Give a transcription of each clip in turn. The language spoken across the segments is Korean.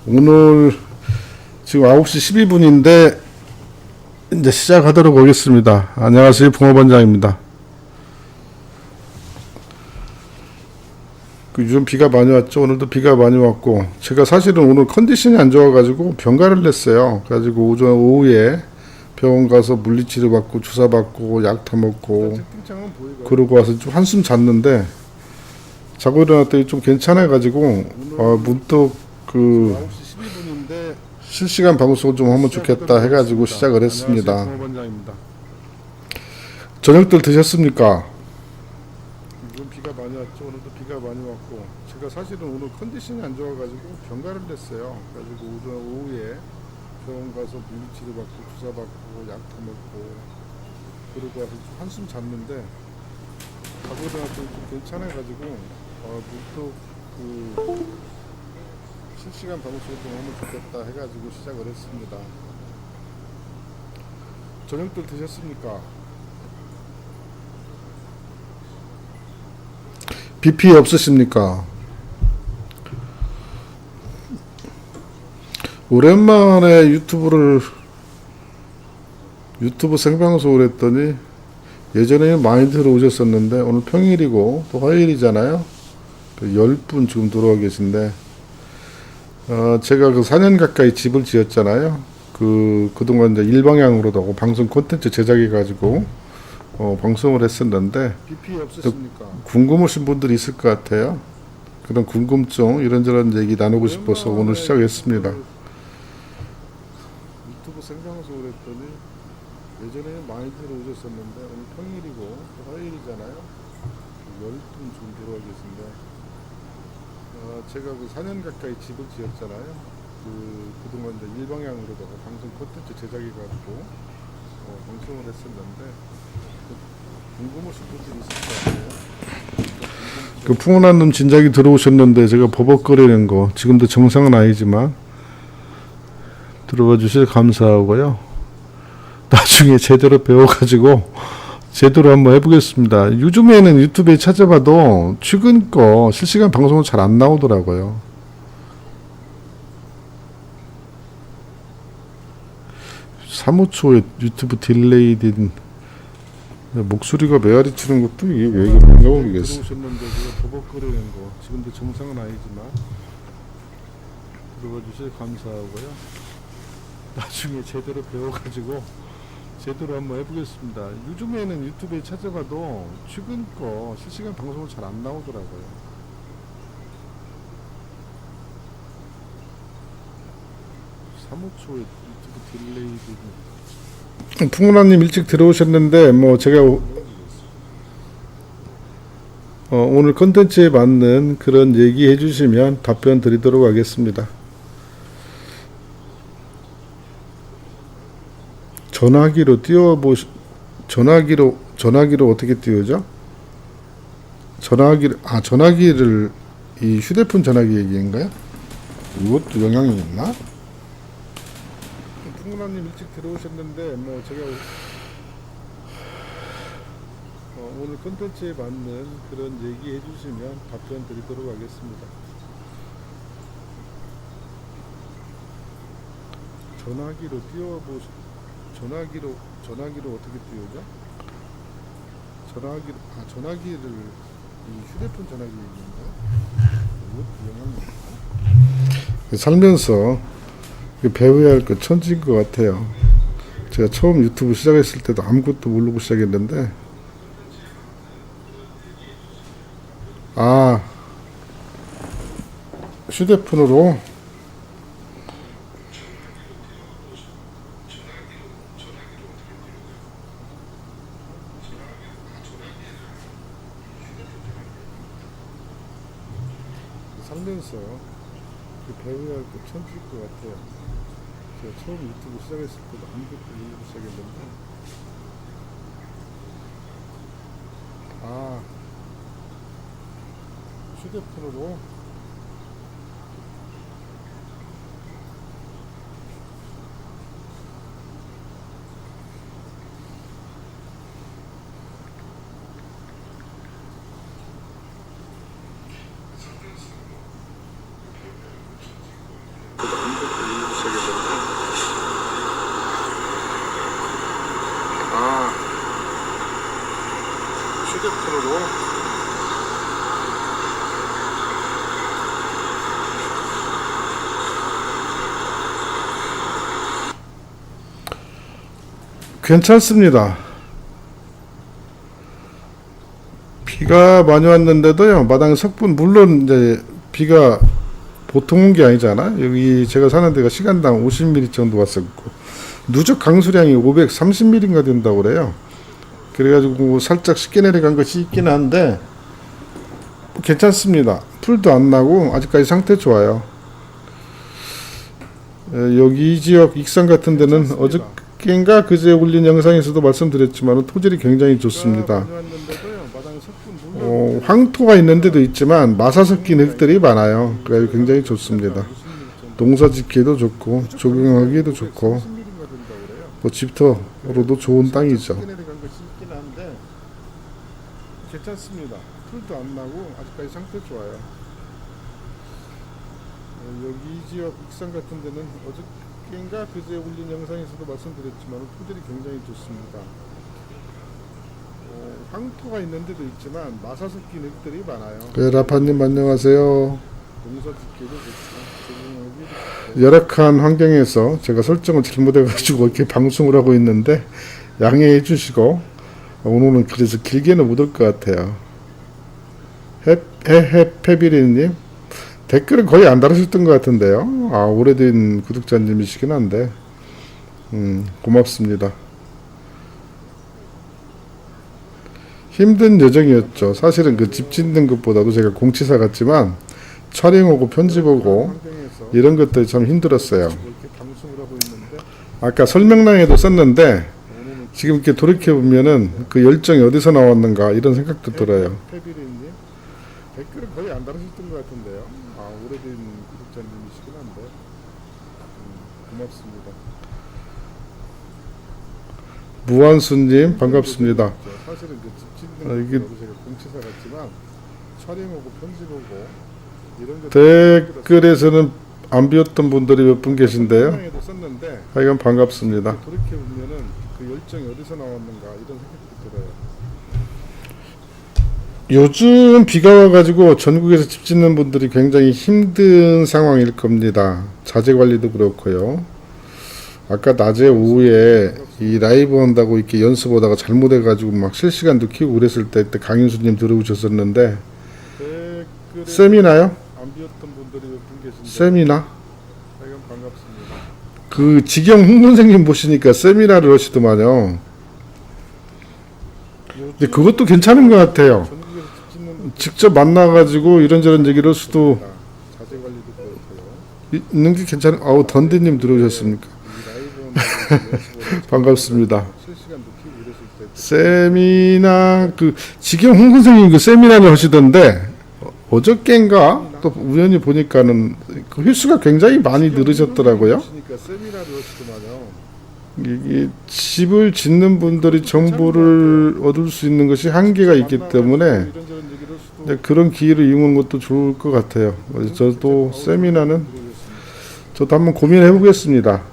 오늘 지금 9시 12분인데 이제 시작하도록 하겠습니다. 안녕하세요. 붕어반장입니다. 요즘 비가 많이 왔죠. 오늘도 비가 많이 왔고, 제가 사실은 오늘 컨디션이 안 좋아가지고 병가를 냈어요. 그래가지고 오후에 병원 가서 물리치료 받고 주사 받고 약 타먹고 그러고 와서 좀 한숨 잤는데, 자고 일어났더니 좀 괜찮아가지고 문득 그 실시간 방송 좀 하면 좋겠다 해가지고 시작을 했습니다. 저녁들 드셨습니까? 요즘 비가 많이 왔죠. 오늘도 비가 많이 왔고, 제가 사실은 오늘 컨디션이 안 좋아가지고 병가를 냈어요. 그래가지고 오후에 병원 가서 물리치료 받고 주사 받고 약 타먹고 그러고 와서 좀 한숨 잤는데, 자고 일어났더니 좀 괜찮아가지고 문득 그 실시간 방송 좀 하면 좋겠다 해가지고 시작을 했습니다. 저녁들 드셨습니까? BP 없으십니까? 오랜만에 유튜브 생방송을 했더니, 예전에는 많이 들어오셨었는데 오늘 평일이고 또 화요일이잖아요. 10분 지금 들어와 계신데, 제가 그 4년 가까이 집을 지었잖아요. 그동안 이제 일방향으로도 하고 방송 콘텐츠 제작해가지고 방송을 했었는데, BP 없으십니까? 궁금하신 분들이 있을 것 같아요. 그런 궁금증, 이런저런 얘기 나누고 싶어서 오늘 시작했습니다. 유튜브 생방송을 했더니, 예전에는 많이 들어오셨었는데 오늘 평일이고 화요일이잖아요. 10분 지금 들어와 계신데, 제가 그 4년 가까이 집을 지었잖아요. 그동안 이제 일방향으로도 하고 방송 콘텐츠 제작해가지고 방송을 했었는데, 궁금하신 분들이 있을 것 같아요. 그 풍운한 놈 진작에 들어오셨는데 제가 버벅거리는 거 지금도 정상은 아니지만 들어와 주셔서 감사하고요. 나중에 제대로 배워가지고 제대로 한번 해보겠습니다. 요즘에는 유튜브에 찾아봐도 최근 거 실시간 방송은 잘 안 나오더라고요. 사무초에 유튜브 딜레이 된 목소리가 메아리 치는 것도 이게 왜 그런가 모르겠어. 들어오셨는데 제가 버벅거리는 거 지금도 정상은 아니지만 들어와 주셔서 감사하고요. 나중에 제대로 배워가지고 제대로 한번 해보겠습니다. 요즘에는 유튜브에 찾아봐도 최근 거 실시간 방송은 잘 안 나오더라고요. 사무초에 유튜브 딜레이. 풍문아님 일찍 들어오셨는데 뭐 제가 오늘 컨텐츠에 맞는 그런 얘기 해주시면 답변 드리도록 하겠습니다. 전화기로 전화기로 어떻게 띄우죠? 전화기를 이 휴대폰 전화기 얘기인가요? 이것도 영향이 있나? 풍문아님 일찍 들어오셨는데 뭐 제가 오늘 콘텐츠에 맞는 그런 얘기 해주시면 답변 드리도록 하겠습니다. 전화기로 어떻게 띄우죠? 전화기를 이 휴대폰 전화기 얘기인가요? 이것도 영향이 있나? 살면서 배워야 할 거 천지인 것 같아요. 제가 처음 유튜브 시작했을 때도 아무것도 모르고 시작했는데, 휴대폰으로 살면서 배워야 할 거 천지일 것 같아요. 제가 처음 유튜브 시작했을 때도 아무것도 모르고 시작했는데, 휴대폰으로 괜찮습니다. 비가 많이 왔는데도요, 마당 석분, 물론 이제 비가 보통 온 게 아니잖아. 여기 제가 사는 데가 시간당 50mm 정도 왔었고, 누적 강수량이 530mm인가 된다고 그래요. 그래가지고 살짝 쉽게 내려간 것이 있긴 한데, 괜찮습니다. 풀도 안 나고, 아직까지 상태 좋아요. 여기 이 지역 익산 같은 데는 어저께인가 그제 올린 영상에서도 말씀드렸지만 토질이 굉장히 좋습니다. 황토가 있는 데도 있지만 마사 섞인 흙들이 많아요. 그래서 굉장히 좋습니다. 농사 짓기도 좋고 조경하기도 좋고 뭐 집터로도 좋은 땅이죠. 괜찮습니다. 풀도 안 나고 아직까지 상태 좋아요. 여기 이 지역 익산 같은 데는 어저께인가 그제 올린 영상에서도 말씀드렸지만 토질이 굉장히 좋습니다. 황토가 있는 데도 있지만 마사 섞인 흙들이 많아요. 라파님 안녕하세요. 농사짓기도 좋고 열악한 환경에서 제가 설정을 잘못해가지고 이렇게 방송을 하고 있는데 양해해 주시고 오늘은 그래서 길게는 못 올 것 같아요. 페비리님 댓글은 거의 안 달으셨던 것 같은데요. 아, 오래된 구독자님이시긴 한데 고맙습니다. 힘든 여정이었죠. 사실은 그 집 짓는 것보다도 제가 공치사 같지만 촬영하고 편집하고 이런 것들이 참 힘들었어요. 아까 설명란에도 썼는데 지금 이렇게 돌이켜 보면은 그 열정이 어디서 나왔는가 이런 생각도 들어요. 댓글은 거의 안 달으셨던 것 같은데요. 아, 오래된 구독자님이시긴 한데 고맙습니다. 무한수님 반갑습니다. 사실은 그 집 짓는 이게 제가 공치사 같지만 촬영하고 편집하고 이런 댓글에서는 안 비웠던 분들이 몇 분 계신데요. 하여간 반갑습니다. 돌이켜 보면은 그 열정이 어디서 나왔는가 이런 생각도 들어요. 요즘 비가 와가지고 전국에서 집 짓는 분들이 굉장히 힘든 상황일 겁니다. 자재 관리도 그렇고요. 아까 낮에 오후에 이 라이브 한다고 이렇게 연습하다가 잘못해가지고 막 실시간도 키우고 그랬을 때 강윤수님 들어오셨었는데 세미나요? 세미나? 그 지경 홍 선생님 보시니까 세미나를 하시더만요. 근데 그것도 괜찮은 것 같아요. 직접 만나가지고 이런저런 얘기를 할 수도 있는 게 괜찮은. 아우 던디님 들어오셨습니까? 반갑습니다. 세미나 그 지경 홍 선생님 그 세미나를 하시던데 어저께인가 또 우연히 보니까는 그 횟수가 굉장히 많이 늘으셨더라고요. 이게 집을 짓는 분들이 정보를 얻을 수 있는 것이 한계가 있기 때문에 그런 기회를 이용하는 것도 좋을 것 같아요. 저도 세미나는 저도 한번 고민해 보겠습니다.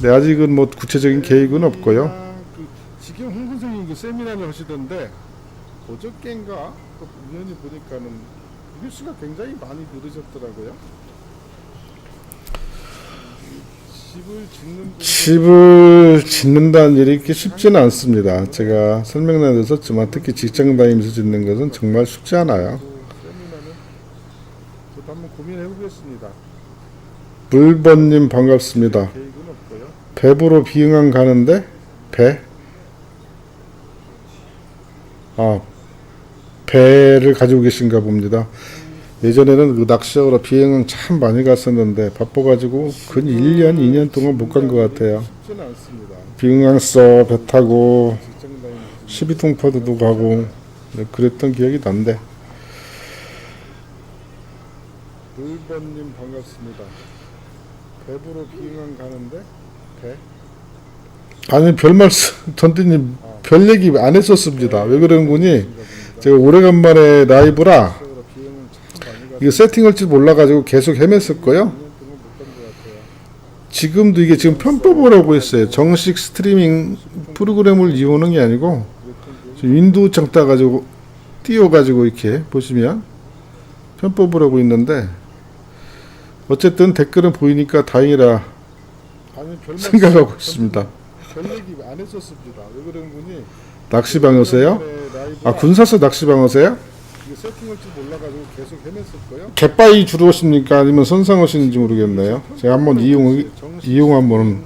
네, 아직은 뭐 구체적인 계획은 없고요. 지금 홍 선생님 그 세미나를 하시던데 어저께인가 또 우연히 보니까는 횟수가 굉장히 많이 늘으셨더라고요. 집을 짓는다는 일이 이렇게 쉽지는 않습니다. 제가 설명란에 썼지만 특히 직장 다니면서 짓는 것은 정말 쉽지 않아요. 저도 한번 고민해 보겠습니다. 물번님 반갑습니다. 배부로 비응항 가는데 배? 아, 배를 가지고 계신가 봅니다. 예전에는 그 낚시하러 비행은 참 많이 갔었는데 바빠가지고 근 1년, 2년 동안 못 간 것 같아요. 비응항서 배 타고 12통파도도 가고 그랬던 기억이 난데. 물번님 반갑습니다. 배부로 비응항 가는데 배? 아니 별 말씀 던디님 별 얘기 안 했었습니다. 왜 그런 거니? 제가 오래간만에 라이브라 이거 세팅할 줄 몰라가지고 계속 헤맸었고요. 지금도 이게 지금 편법을 하고 있어요. 정식 스트리밍 프로그램을 이용하는 게 아니고 윈도우 창 따가지고 띄워가지고 이렇게 보시면 편법을 하고 있는데 어쨌든 댓글은 보이니까 다행이라 생각하고 있습니다. 별 얘기 안 했었습니다. 왜 그런 분이 낚시방어세요? 아, 군사서 낚시방어세요? 이게 세팅할 줄 몰라가지고 계속 헤맸을 거예요. 갯바위 주로 오십니까? 아니면 선상하시는지 모르겠네요. 제가 한번 이용 한번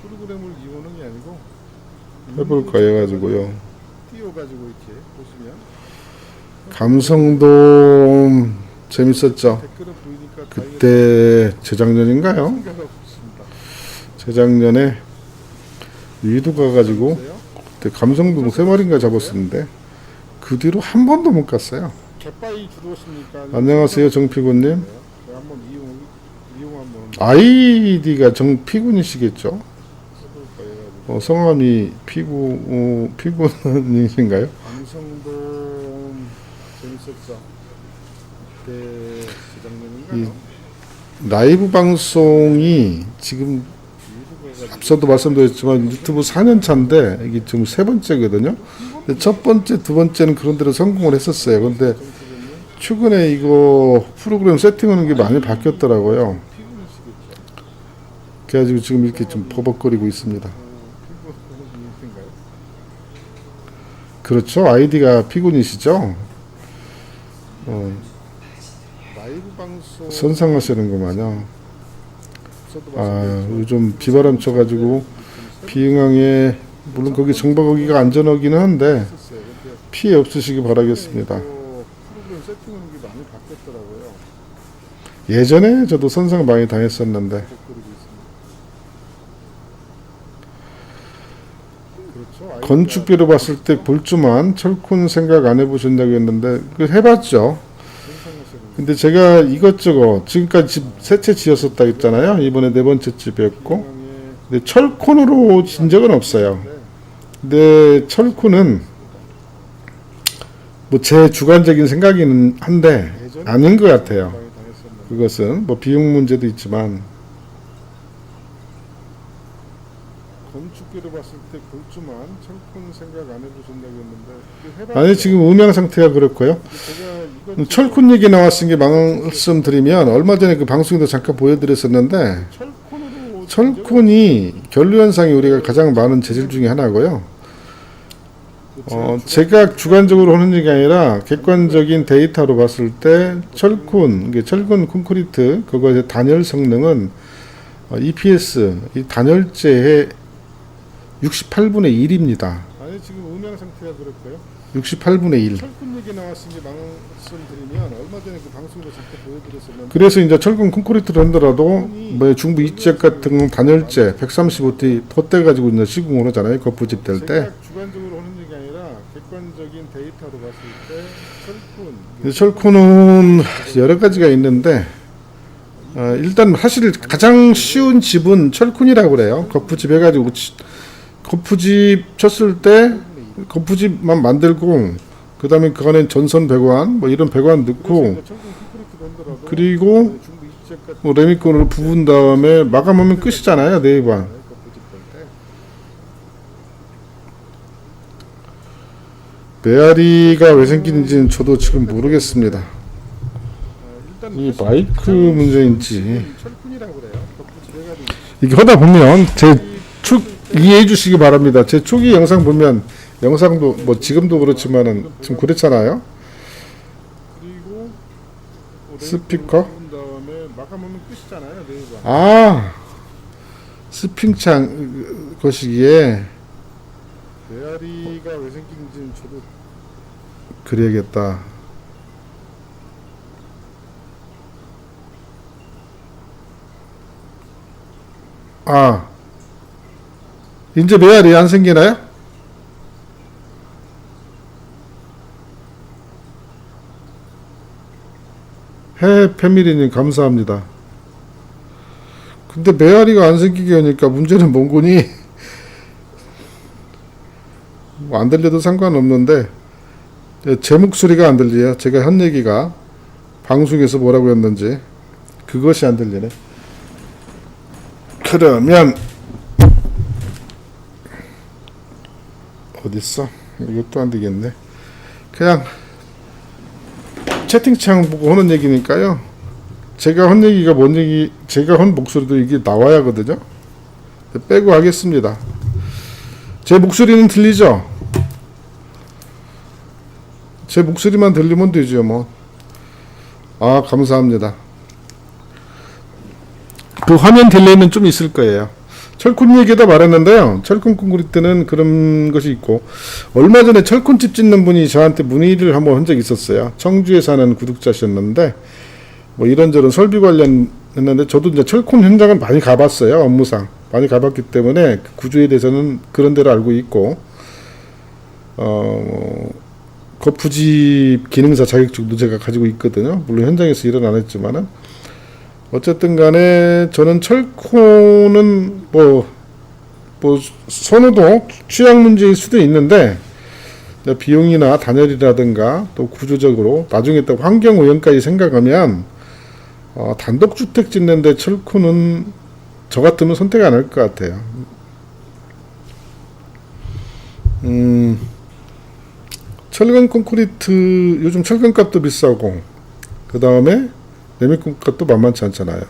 프로그램을 이용하는 게 아니고 해볼까 해가지고요. 띄워가지고 이렇게 보시면 감성돔 재밌었죠? 댓글을 보이니까 그때 재작년인가요? 생각 없습니다. 재작년에 위도 가가지고 그때 감성돔 3마리인가 잡았었는데 그 뒤로 한 번도 못 갔어요. 갯바위 주로 오십니까? 안녕하세요, 정피군님. 제가 한번 이용 한번 아이디가 정피군이시겠죠? 해볼까 해가지고 성함이 피군이신가요? 방송돔 재밌었죠. 그때 재작년인가요? 라이브 방송이 지금 앞서도 말씀드렸지만 유튜브 4년 차인데 이게 지금 3번째거든요. 근데 첫 번째, 두 번째는 그런 대로 성공을 했었어요. 근데 최근에 이거 프로그램 세팅하는 게 많이 바뀌었더라고요. 그래가지고 지금 이렇게 좀 버벅거리고 있습니다. 그렇죠. 아이디가 피군이시죠. 라이브 방송 선상하시는구만요. 아, 요즘 비바람 쳐가지고 비응항에 물론 거기 정박하기가 안전하기는 한데 했었어요. 근데 피해 없으시기 바라겠습니다. 프로그램 세팅하는 게 많이 바뀌었더라고요. 예전에 저도 선상 많이 다녔었는데 버벅거리고 있습니다. 그렇죠. 건축비로 봤을 때 볼주만 철콘 생각 안 해보신다고 했는데 그 해봤죠. 근데 제가 이것저것 지금까지 집 세 채 지었었다 했잖아요. 이번에 4번째 집이었고 근데 철콘으로 진 적은 없어요. 근데 철콘은 뭐 제 주관적인 생각이긴 한데 아닌 것 같아요. 그것은 뭐 비용 문제도 있지만 건축비로 봤을 때 볼주만 철콘 생각 안 해보신다고 했는데 아니 지금 음향 상태가 그렇고요. 제가 이거 철콘 얘기 나왔으니 말씀드리면 얼마 전에 그 방송에도 잠깐 보여드렸었는데 철콘으로 철콘이 결로 현상이 우리가 가장 많은 재질 중에 하나고요. 제가 주관적으로 하는 얘기 아니라 객관적인 데이터로 봤을 때 철콘, 이게 철근 콘크리트 그거의 단열 성능은 EPS 이 단열재의 68분의 1입니다. 아니 지금 음향 상태가 그렇고요. 68분의 1. 철콘 얘기 나왔으니 말씀드리면 얼마 전에 그 방송도 잠깐 보여드렸었는데 그래서 이제 철근 콘크리트를 한더라도 뭐 중부 이지역 같은 단열재 135T 폿대 가지고 이제 시공을 하잖아요. 거푸집 될 때. 제가 주관적으로 하는 얘기 아니라 객관적인 데이터로 봤을 때 철콘 철코는 여러 가지가 있는데 일단 사실 가장 쉬운 집은 철콘이라고 그래요. 거푸집 해가지고 거푸집 쳤을 때 거푸집만 만들고 그 다음에 그 안에 전선 배관 뭐 이런 배관 넣고 그리고 뭐 레미콘으로 부은 다음에 마감하면 끝이잖아요. 네이버. 메아리가 왜 생기는지는 저도 지금 모르겠습니다. 이 마이크 문제인지 이게 하다 보면 제 축 이해해 주시기 바랍니다. 제 초기 영상 보면 영상도 뭐 지금도 그렇지만은 좀 그렇잖아요. 그리고 스피커? 다음에 마감하면 끝이잖아요. 네이버. 아 스핑창 거시기에 메아리가 왜 생기는지는 저도 그래야겠다. 아 이제 메아리 안 생기나요? 해 패밀리님 감사합니다. 근데 메아리가 안 생기게 하니까 문제는 뭔 거니? 뭐 안 들려도 상관없는데 제 목소리가 안 들려요. 제가 한 얘기가 방송에서 뭐라고 했는지 그것이 안 들리네. 그러면 어딨어? 이것도 안 되겠네. 그냥 채팅창 보고 하는 얘기니까요. 제가 한 얘기가 뭔 얘기, 제가 한 목소리도 이게 나와야 하거든요. 빼고 하겠습니다. 제 목소리는 들리죠? 제 목소리만 들리면 되죠 뭐. 아, 감사합니다. 그 화면 딜레이는 좀 있을 거예요. 철콘 얘기다 말했는데요. 철콘 콘크리트는 그런 것이 있고, 얼마 전에 철콘집 짓는 분이 저한테 문의를 한번 한 적이 있었어요. 청주에 사는 구독자셨는데 뭐 이런저런 설비 관련 했는데, 저도 이제 철콘 현장을 많이 가봤어요. 업무상 많이 가봤기 때문에 그 구조에 대해서는 그런 대로 알고 있고, 거푸집 기능사 자격증도 제가 가지고 있거든요. 물론 현장에서 일은 안 했지만은, 어쨌든 간에 저는 철코는 뭐 선호도 취향 문제일 수도 있는데, 비용이나 단열이라든가 또 구조적으로 나중에 또 환경 오염까지 생각하면 단독주택 짓는데 철코는 저 같으면 선택 안 할 것 같아요. 철근 콘크리트 요즘 철근 값도 비싸고, 그 다음에 레미콘 값도 만만치 않잖아요.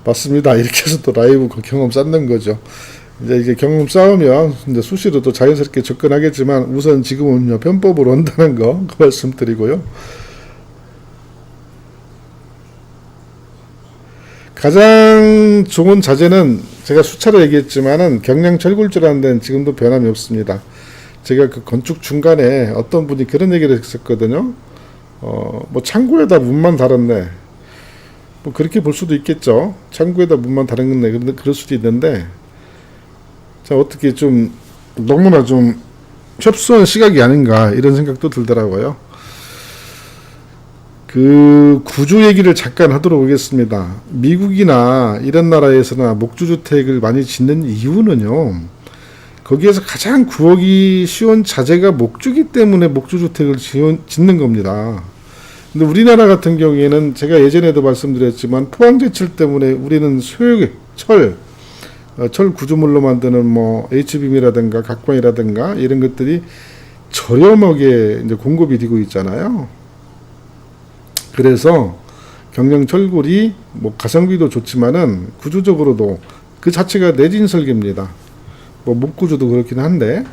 맞습니다. 이렇게 해서 또 라이브 경험 쌓는 거죠. 이제 이게 경험 쌓으면 이제 수시로 또 자연스럽게 접근하겠지만, 우선 지금은요 편법으로 한다는 거 그 말씀드리고요. 가장 좋은 자재는 제가 수차례 얘기했지만은 경량 철골조라는 데는 지금도 변함이 없습니다. 제가 그 건축 중간에 어떤 분이 그런 얘기를 했었거든요. 뭐 창고에다 문만 달았네. 뭐 그렇게 볼 수도 있겠죠. 창고에다 문만 다른 건데, 그런데 그럴 수도 있는데, 자, 어떻게 좀 너무나 좀 협소한 시각이 아닌가 이런 생각도 들더라고요. 그 구조 얘기를 잠깐 하도록 하겠습니다. 미국이나 이런 나라에서나 목조주택을 많이 짓는 이유는요, 거기에서 가장 구하기 쉬운 자재가 목조기 때문에 목조주택을 짓는 겁니다. 근데 우리나라 같은 경우에는 제가 예전에도 말씀드렸지만 포항제철 때문에 우리는 철 구조물로 만드는 뭐 H빔이라든가 각광이라든가 이런 것들이 저렴하게 이제 공급이 되고 있잖아요. 그래서 경량 철골이 뭐 가성비도 좋지만은 구조적으로도 그 자체가 내진 설계입니다. 뭐 목구조도 그렇긴 한데,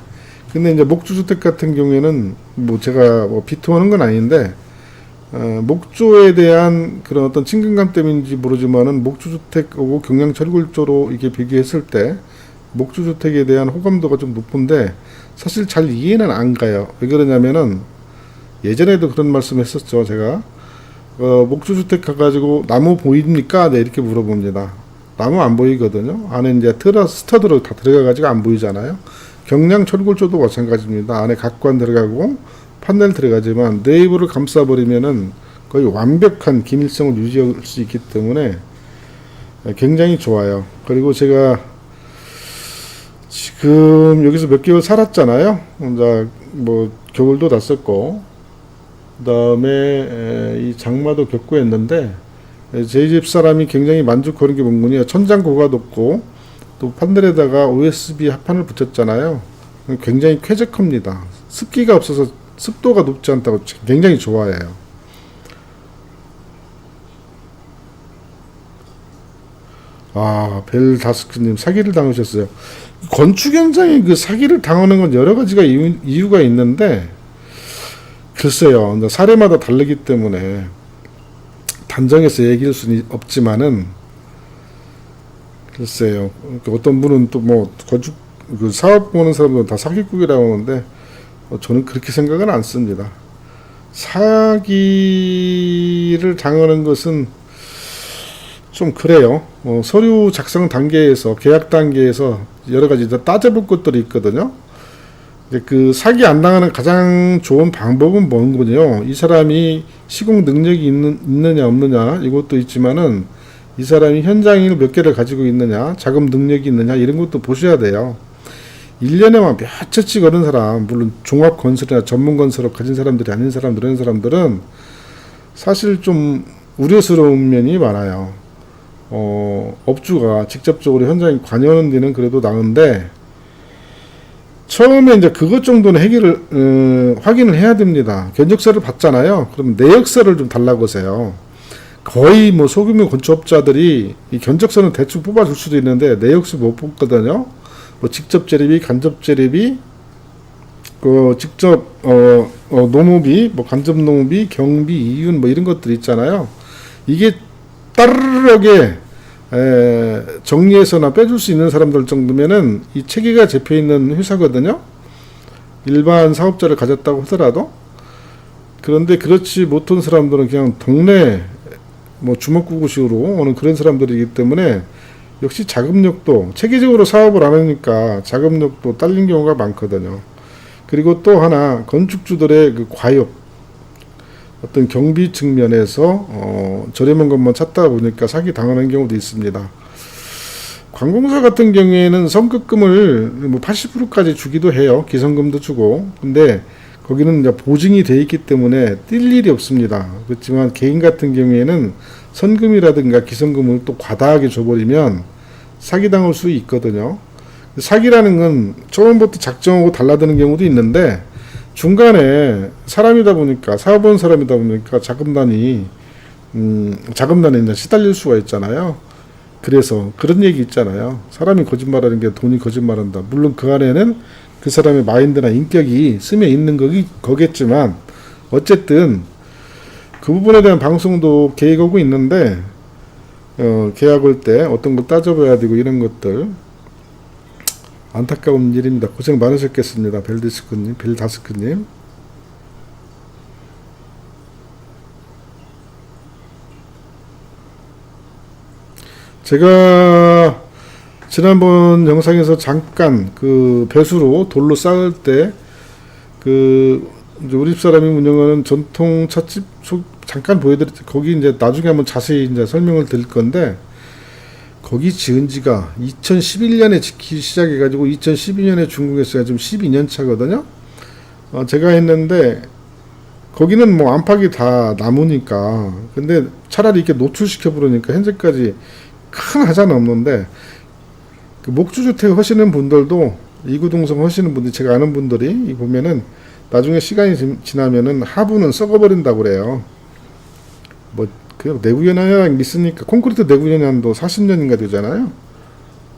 근데 이제 목조주택 같은 경우에는 뭐 제가 뭐 비토하는 건 아닌데, 목조에 대한 그런 어떤 친근감 때문인지 모르지만은 목조주택하고 경량철골조로 이렇게 비교했을 때 목조주택에 대한 호감도가 좀 높은데, 사실 잘 이해는 안 가요. 왜 그러냐면은 예전에도 그런 말씀 했었죠. 제가 목조주택 가가지고 나무 보입니까? 네, 이렇게 물어봅니다. 나무 안 보이거든요. 안에 이제 스터드로 다 들어가가지고 안 보이잖아요. 경량 철골조도 마찬가지입니다. 안에 각관 들어가고 판넬 들어가지만 내부를 감싸버리면은 거의 완벽한 기밀성을 유지할 수 있기 때문에 굉장히 좋아요. 그리고 제가 지금 여기서 몇 개월 살았잖아요. 이제 뭐 겨울도 났었고, 그 다음에 이 장마도 겪고 했는데, 제 집 사람이 굉장히 만족하는 게 뭔군요. 천장 고가 높고 또 판넬에다가 OSB 합판을 붙였잖아요. 굉장히 쾌적합니다. 습기가 없어서 습도가 높지 않다고 굉장히 좋아해요. 아, 벨다스크님 사기를 당하셨어요. 건축 현장에 그 사기를 당하는 건 여러 가지가 이유가 있는데, 글쎄요, 사례마다 다르기 때문에 단정해서 얘기할 수는 없지만은, 글쎄요, 어떤 분은 또 뭐 건축 그 사업 보는 사람들은 다 사기꾼이라고 하는데, 저는 그렇게 생각은 안 씁니다. 사기를 당하는 것은 좀 그래요. 서류 작성 단계에서, 계약 단계에서 여러 가지 따져볼 것들이 있거든요. 그 사기 안 당하는 가장 좋은 방법은 뭔군요. 이 사람이 시공 능력이 있느냐 없느냐 이것도 있지만은, 이 사람이 현장일 몇 개를 가지고 있느냐, 자금 능력이 있느냐 이런 것도 보셔야 돼요. 1년에만 몇 채씩 얻은 사람, 물론 종합건설이나 전문건설을 가진 사람들이 아닌 사람들, 이런 사람들은 사실 좀 우려스러운 면이 많아요. 업주가 직접적으로 현장에 관여하는 데는 그래도 나은데, 처음에 이제 그것 정도는 확인을 해야 됩니다. 견적서를 받잖아요. 그러면 내역서를 좀 달라고 하세요. 거의 뭐 소규모 건축업자들이 이 견적서는 대충 뽑아줄 수도 있는데 내역서 못 뽑거든요. 뭐 직접 재래비, 간접 재래비, 그 직접 농업이 뭐 간접 농업이, 경비, 이윤 뭐 이런 것들 있잖아요. 이게 따르르하게 정리해서나 빼줄 수 있는 사람들 정도면은 이 체계가 잡혀 있는 회사거든요. 일반 사업자를 가졌다고 하더라도. 그런데 그렇지 못한 사람들은 그냥 동네 뭐 주먹구구식으로 오는 그런 사람들이기 때문에 역시 자금력도 체계적으로 사업을 안 하니까 자금력도 딸린 경우가 많거든요. 그리고 또 하나 건축주들의 그 과욕, 어떤 경비 측면에서 저렴한 것만 찾다 보니까 사기 당하는 경우도 있습니다. 관공서 같은 경우에는 선급금을 뭐 80%까지 주기도 해요. 기성금도 주고. 근데 거기는 이제 보증이 돼 있기 때문에 뛸 일이 없습니다. 그렇지만 개인 같은 경우에는 선금이라든가 기성금을 또 과다하게 줘버리면 사기당할 수 있거든요. 사기라는 건 처음부터 작정하고 달라드는 경우도 있는데 중간에 사람이다 보니까 사업원 사람이다 보니까 자금난이 이제 시달릴 수가 있잖아요. 그래서 그런 얘기 있잖아요. 사람이 거짓말하는 게 돈이 거짓말한다. 물론 그 안에는 그 사람의 마인드나 인격이 스며 있는 거겠지만 어쨌든 그 부분에 대한 방송도 계획하고 있는데 계약할 때 어떤 거 따져봐야 되고 이런 것들 안타까운 일입니다. 고생 많으셨겠습니다. 벨디스크님, 벨다스크님. 제가 지난번 영상에서 잠깐 그 배수로 돌로 쌓을 때 그 우리 집 사람이 운영하는 전통 찻집 잠깐 보여드렸죠. 거기 이제 나중에 한번 자세히 이제 설명을 드릴 건데 거기 지은 지가 2011년에 짓기 시작해가지고 2012년에 준공했어요. 지금 12년 차거든요. 제가 했는데 거기는 뭐 안팎이 다 나무니까 근데 차라리 이렇게 노출시켜 부르니까 현재까지 큰 하자는 없는데 그 목주주택 하시는 분들도 이구동성 하시는 분들 제가 아는 분들이 보면은 나중에 시간이 지나면은 하부는 썩어버린다고 그래요. 뭐 그 내구연한 있으니까 콘크리트 내구연한도 40년인가 되잖아요.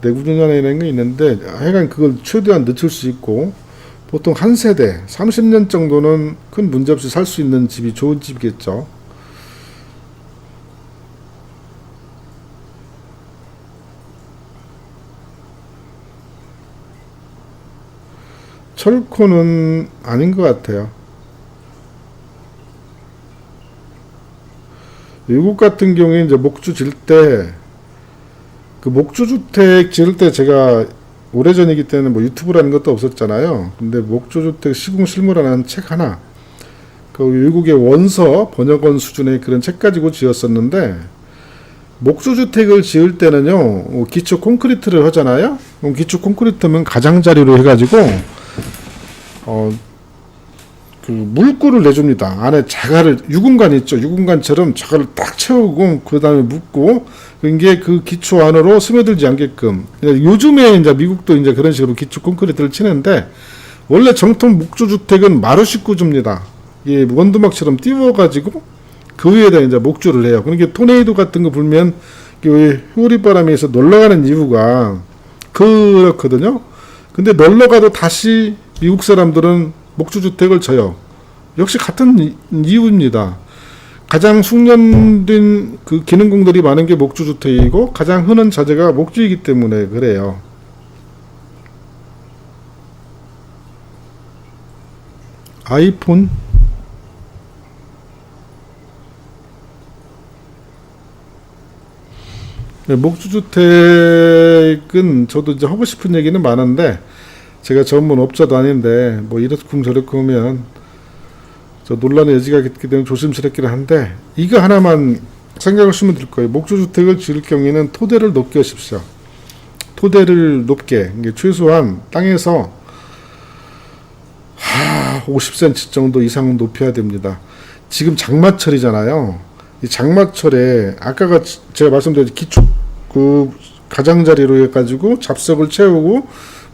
내구연한이라는 게 있는데 하여간 그걸 최대한 늦출 수 있고 보통 한 세대 30년 정도는 큰 문제 없이 살 수 있는 집이 좋은 집이겠죠. 철코는 아닌 것 같아요. 외국 같은 경우에 이제 목주 질 때, 그 목주주택 지을 때 제가 오래전이기 때문에 뭐 유튜브라는 것도 없었잖아요. 근데 목주주택 시공실무라는 책 하나, 그 외국의 원서 번역원 수준의 그런 책 가지고 지었었는데, 목주주택을 지을 때는요, 기초 콘크리트를 하잖아요. 그럼 기초 콘크리트면 가장자리로 해가지고, 그 물구를 내줍니다. 안에 자갈을 유공간 있죠. 유공간처럼 자갈을 딱 채우고 그 다음에 묻고 이게 그 기초 안으로 스며들지 않게끔. 요즘에 이제 미국도 이제 그런 식으로 기초 콘크리트를 치는데 원래 정통 목주주택은 마루식구줍니다. 예, 원두막처럼 띄워가지고 그 위에다 이제 목주를 해요. 그러니까 토네이도 같은 거 불면 효리바람에서 놀러가는 이유가 그렇거든요. 근데 놀러가도 다시 미국 사람들은 목주주택을 져요. 역시 같은 이유입니다. 가장 숙련된 그 기능공들이 많은 게 목주주택이고 가장 흔한 자재가 목주이기 때문에 그래요. 아이폰 목주주택은 저도 이제 하고 싶은 얘기는 많은데 제가 전문 업자도 아닌데 뭐 이렇쿵 저렇쿵 하면 저 논란의 여지가 있기 때문에 조심스럽긴 한데 이거 하나만 생각하시면 될 거예요. 목주주택을 지을 경우에는 토대를 높게 하십시오. 토대를 높게 최소한 땅에서 50cm 정도 이상 높여야 됩니다. 지금 장마철이잖아요. 이 장마철에 아까가 제가 말씀드린 기초 그 가장자리로 해가지고 잡석을 채우고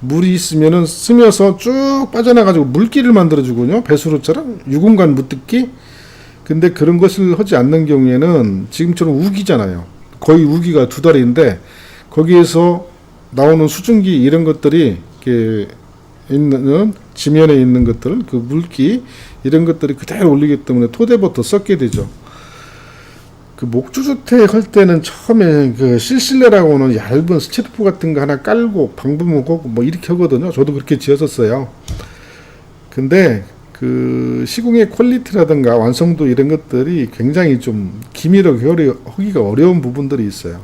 물이 있으면은 스며서 쭉 빠져나가지고 물길을 만들어주군요. 배수로처럼 유공간 묻듣기. 근데 그런 것을 하지 않는 경우에는 지금처럼 우기잖아요. 거의 우기가 2달인데 거기에서 나오는 수증기 이런 것들이 이렇게 있는 지면에 있는 것들, 그 물기 이런 것들이 그대로 올리기 때문에 토대부터 썩게 되죠. 그 목주주택 할 때는 처음에 그 실실레라고 하는 얇은 스티로폼 같은 거 하나 깔고 방부목하고 뭐 이렇게 하거든요. 저도 그렇게 지었었어요. 근데 그 시공의 퀄리티라든가 완성도 이런 것들이 굉장히 좀 기밀하게 하기가 어려운 부분들이 있어요.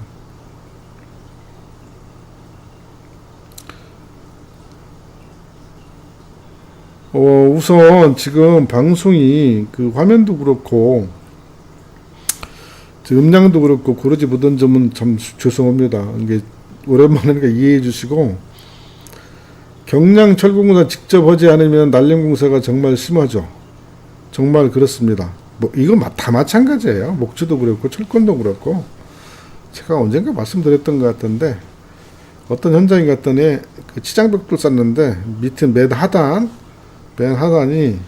우선 지금 방송이 그 화면도 그렇고 음량도 그렇고 그러지 못한 점은 참 죄송합니다. 이게 오랜만이니까 이해해 주시고, 경량 철공사 직접 하지 않으면 난림공사가 정말 심하죠. 정말 그렇습니다. 뭐 이거 다 마찬가지예요. 목주도 그렇고 철권도 그렇고. 제가 언젠가 말씀드렸던 것 같은데, 어떤 현장에 갔더니 그 치장벽돌 쌌는데 밑에 맨 하단이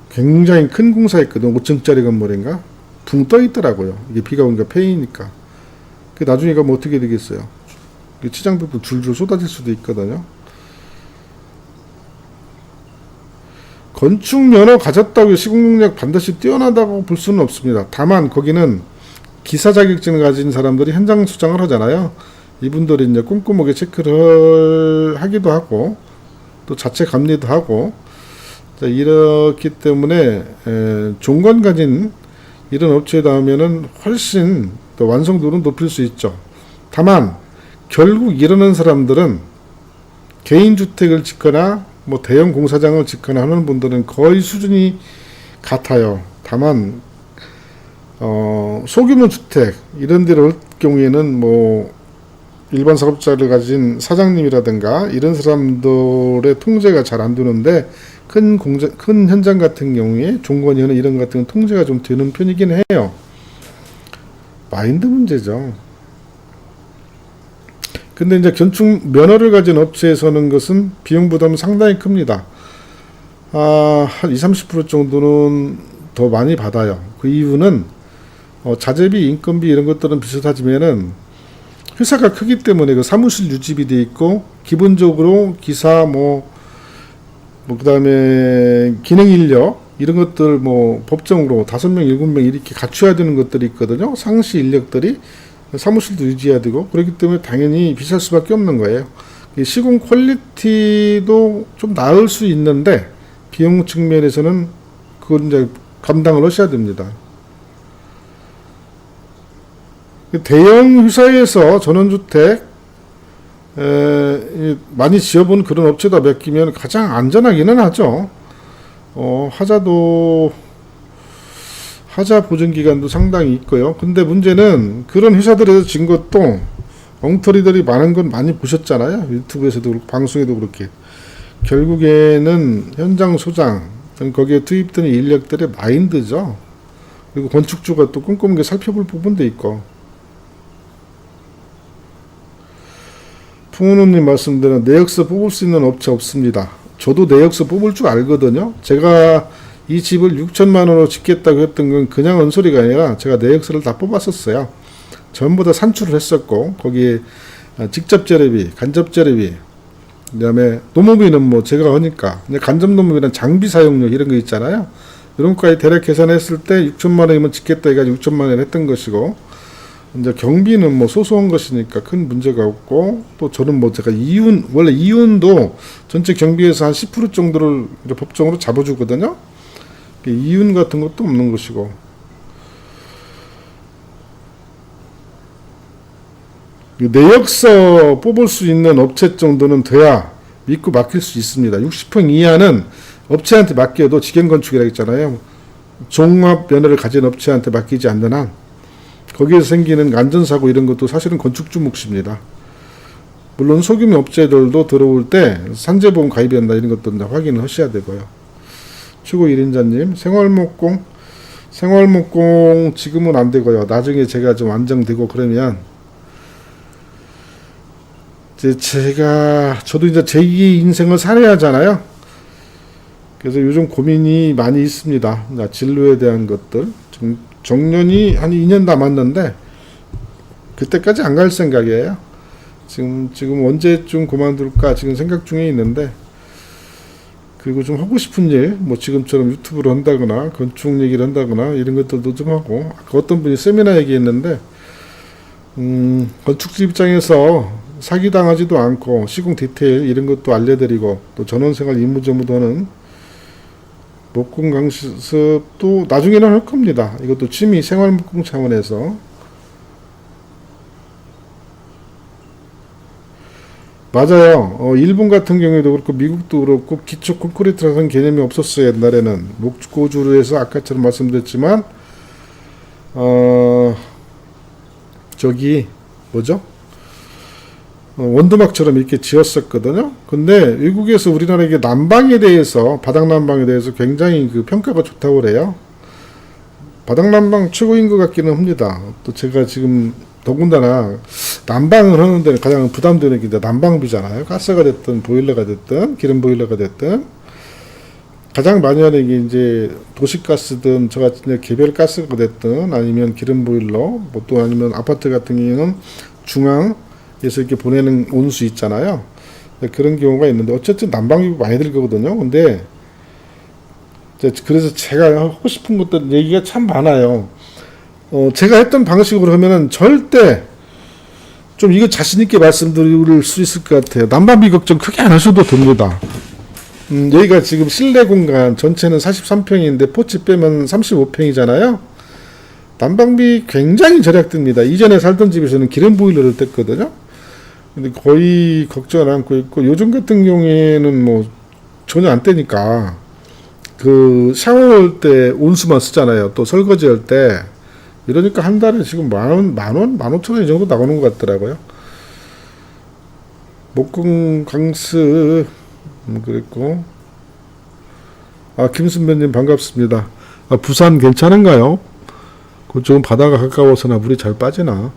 굉장히 큰 공사였거든. 5층짜리 건물인가? 붕 떠 있더라고요. 이게 비가 오니까 패이니까. 그 나중에 가면 어떻게 되겠어요? 치장벽도 줄줄 쏟아질 수도 있거든요. 건축 면허 가졌다고 시공 능력 반드시 뛰어나다고 볼 수는 없습니다. 다만 거기는 기사 자격증을 가진 사람들이 현장 수장을 하잖아요. 이분들이 이제 꼼꼼하게 체크를 하기도 하고 또 자체 감리도 하고, 이렇기 때문에 종관 가진 이런 업체에 닿으면은 훨씬 더 완성도는 높일 수 있죠. 다만 결국 이러는 사람들은 개인주택을 짓거나 뭐 대형 공사장을 짓거나 하는 분들은 거의 수준이 같아요. 다만 소규모 주택 이런 데를 할 경우에는 뭐 일반 사업자를 가진 사장님이라든가 이런 사람들의 통제가 잘 안 되는데, 큰 현장 같은 경우에 종건이나 이런 같은 경우는 통제가 좀 되는 편이긴 해요. 마인드 문제죠. 근데 이제 건축 면허를 가진 업체에 서는 것은 비용 부담은 상당히 큽니다. 한 20-30% 정도는 더 많이 받아요. 그 이유는 자재비, 인건비 이런 것들은 비슷하지만은 회사가 크기 때문에 그 사무실 유지비 돼 있고, 기본적으로 기사 그다음에 기능 인력 이런 것들 법정으로 5명, 7명 이렇게 갖춰야 되는 것들이 있거든요. 상시 인력들이 사무실도 유지해야 되고, 그렇기 때문에 당연히 비쌀 수밖에 없는 거예요. 시공 퀄리티도 좀 나을 수 있는데 비용 측면에서는 그걸 이제 감당을 하셔야 됩니다. 대형 회사에서 전원주택 많이 지어본 그런 업체다 맡기면 가장 안전하기는 하죠. 하자 보증 기간도 상당히 있고요. 근데 문제는 그런 회사들에서 진 것도 엉터리들이 많은 건 많이 보셨잖아요. 유튜브에서도 그렇고 방송에도 그렇게. 결국에는 현장 소장, 거기에 투입된 인력들의 마인드죠. 그리고 건축주가 또 꼼꼼하게 살펴볼 부분도 있고. 풍은우님 말씀대로 내역서 뽑을 수 있는 업체 없습니다. 저도 내역서 뽑을 줄 알거든요. 제가 이 집을 6천만 원으로 짓겠다고 했던 건 그냥 언소리가 아니라 제가 내역서를 다 뽑았었어요. 전부 다 산출을 했었고, 거기에 직접 재래비, 간접 재래비, 그 다음에 노무비는 제가 하니까, 간접 노무비는 장비 사용료 이런 거 있잖아요. 이런 것까지 대략 계산했을 때 6천만 원이면 짓겠다 해가지고 6천만 원 했던 것이고, 이제 경비는 소소한 것이니까 큰 문제가 없고, 또 저는 제가 원래 이윤도 전체 경비에서 한 10% 정도를 이제 법정으로 잡아주거든요. 이윤 같은 것도 없는 것이고. 내역서 뽑을 수 있는 업체 정도는 돼야 믿고 맡길 수 있습니다. 60평 이하는 업체한테 맡겨도 직영건축이라고 했잖아요. 종합 면허를 가진 업체한테 맡기지 않는 한 거기에서 생기는 안전사고 이런 것도 사실은 건축주 몫입니다. 물론 소규모 업체들도 들어올 때 산재보험 가입한다 이런 것도 확인을 하셔야 되고요. 최고 1인자님, 생활목공 지금은 안 되고요. 나중에 제가 좀 안정되고 그러면 저도 이제 제2의 인생을 살아야 하잖아요. 그래서 요즘 고민이 많이 있습니다. 진로에 대한 것들. 정년이 한 2년 남았는데 그때까지 안 갈 생각이에요. 지금 언제쯤 그만둘까 지금 생각 중에 있는데, 그리고 좀 하고 싶은 일, 뭐 지금처럼 유튜브를 한다거나 건축 얘기를 한다거나 이런 것들도 좀 하고, 아까 어떤 분이 세미나 얘기했는데, 건축주 입장에서 사기당하지도 않고 시공 디테일 이런 것도 알려드리고, 또 전원생활 이무저무도 하는 목공 강습도 나중에는 할 겁니다. 이것도 취미 생활 목공 차원에서. 맞아요. 일본 같은 경우에도 그렇고 미국도 그렇고 기초 콘크리트라는 개념이 없었어요. 옛날에는 목고주로 해서 아까처럼 말씀드렸지만 저기 뭐죠? 원두막처럼 이렇게 지었었거든요. 근데 외국에서 우리나라에게 난방에 대해서, 바닥 난방에 대해서 굉장히 그 평가가 좋다고 그래요. 바닥 난방 최고인 것 같기는 합니다. 또 제가 지금 더군다나 난방을 하는데 가장 부담되는 게 난방비잖아요. 가스가 됐든 보일러가 됐든 기름 보일러가 됐든 가장 많이 하는 게 이제 도시가스든 저같이 개별 가스가 됐든 아니면 기름 보일러, 뭐 또 아니면 아파트 같은 경우에는 중앙에서 이렇게 보내는 온수 있잖아요. 그런 경우가 있는데 어쨌든 난방비 많이 들 거거든요. 근데 그래서 제가 하고 싶은 것들 얘기가 참 많아요. 제가 했던 방식으로 하면은 절대 좀 이거 자신있게 말씀드릴 수 있을 것 같아요. 난방비 걱정 크게 안 하셔도 됩니다. 여기가 지금 실내 공간 전체는 43평인데 포치 빼면 35평이잖아요. 난방비 굉장히 절약됩니다. 이전에 살던 집에서는 기름 보일러를 뗐거든요. 근데 거의 걱정을 않고 있고, 요즘 같은 경우에는 뭐 전혀 안 떼니까 그 샤워할 때 온수만 쓰잖아요. 또 설거지 할 때. 이러니까 한 달에 지금 만 원, 15,000원 이 정도 나오는 것 같더라고요. 목공 강습 그랬고, 김순배님 반갑습니다. 부산 괜찮은가요? 그쪽은 바다가 가까워서나 물이 잘 빠지나?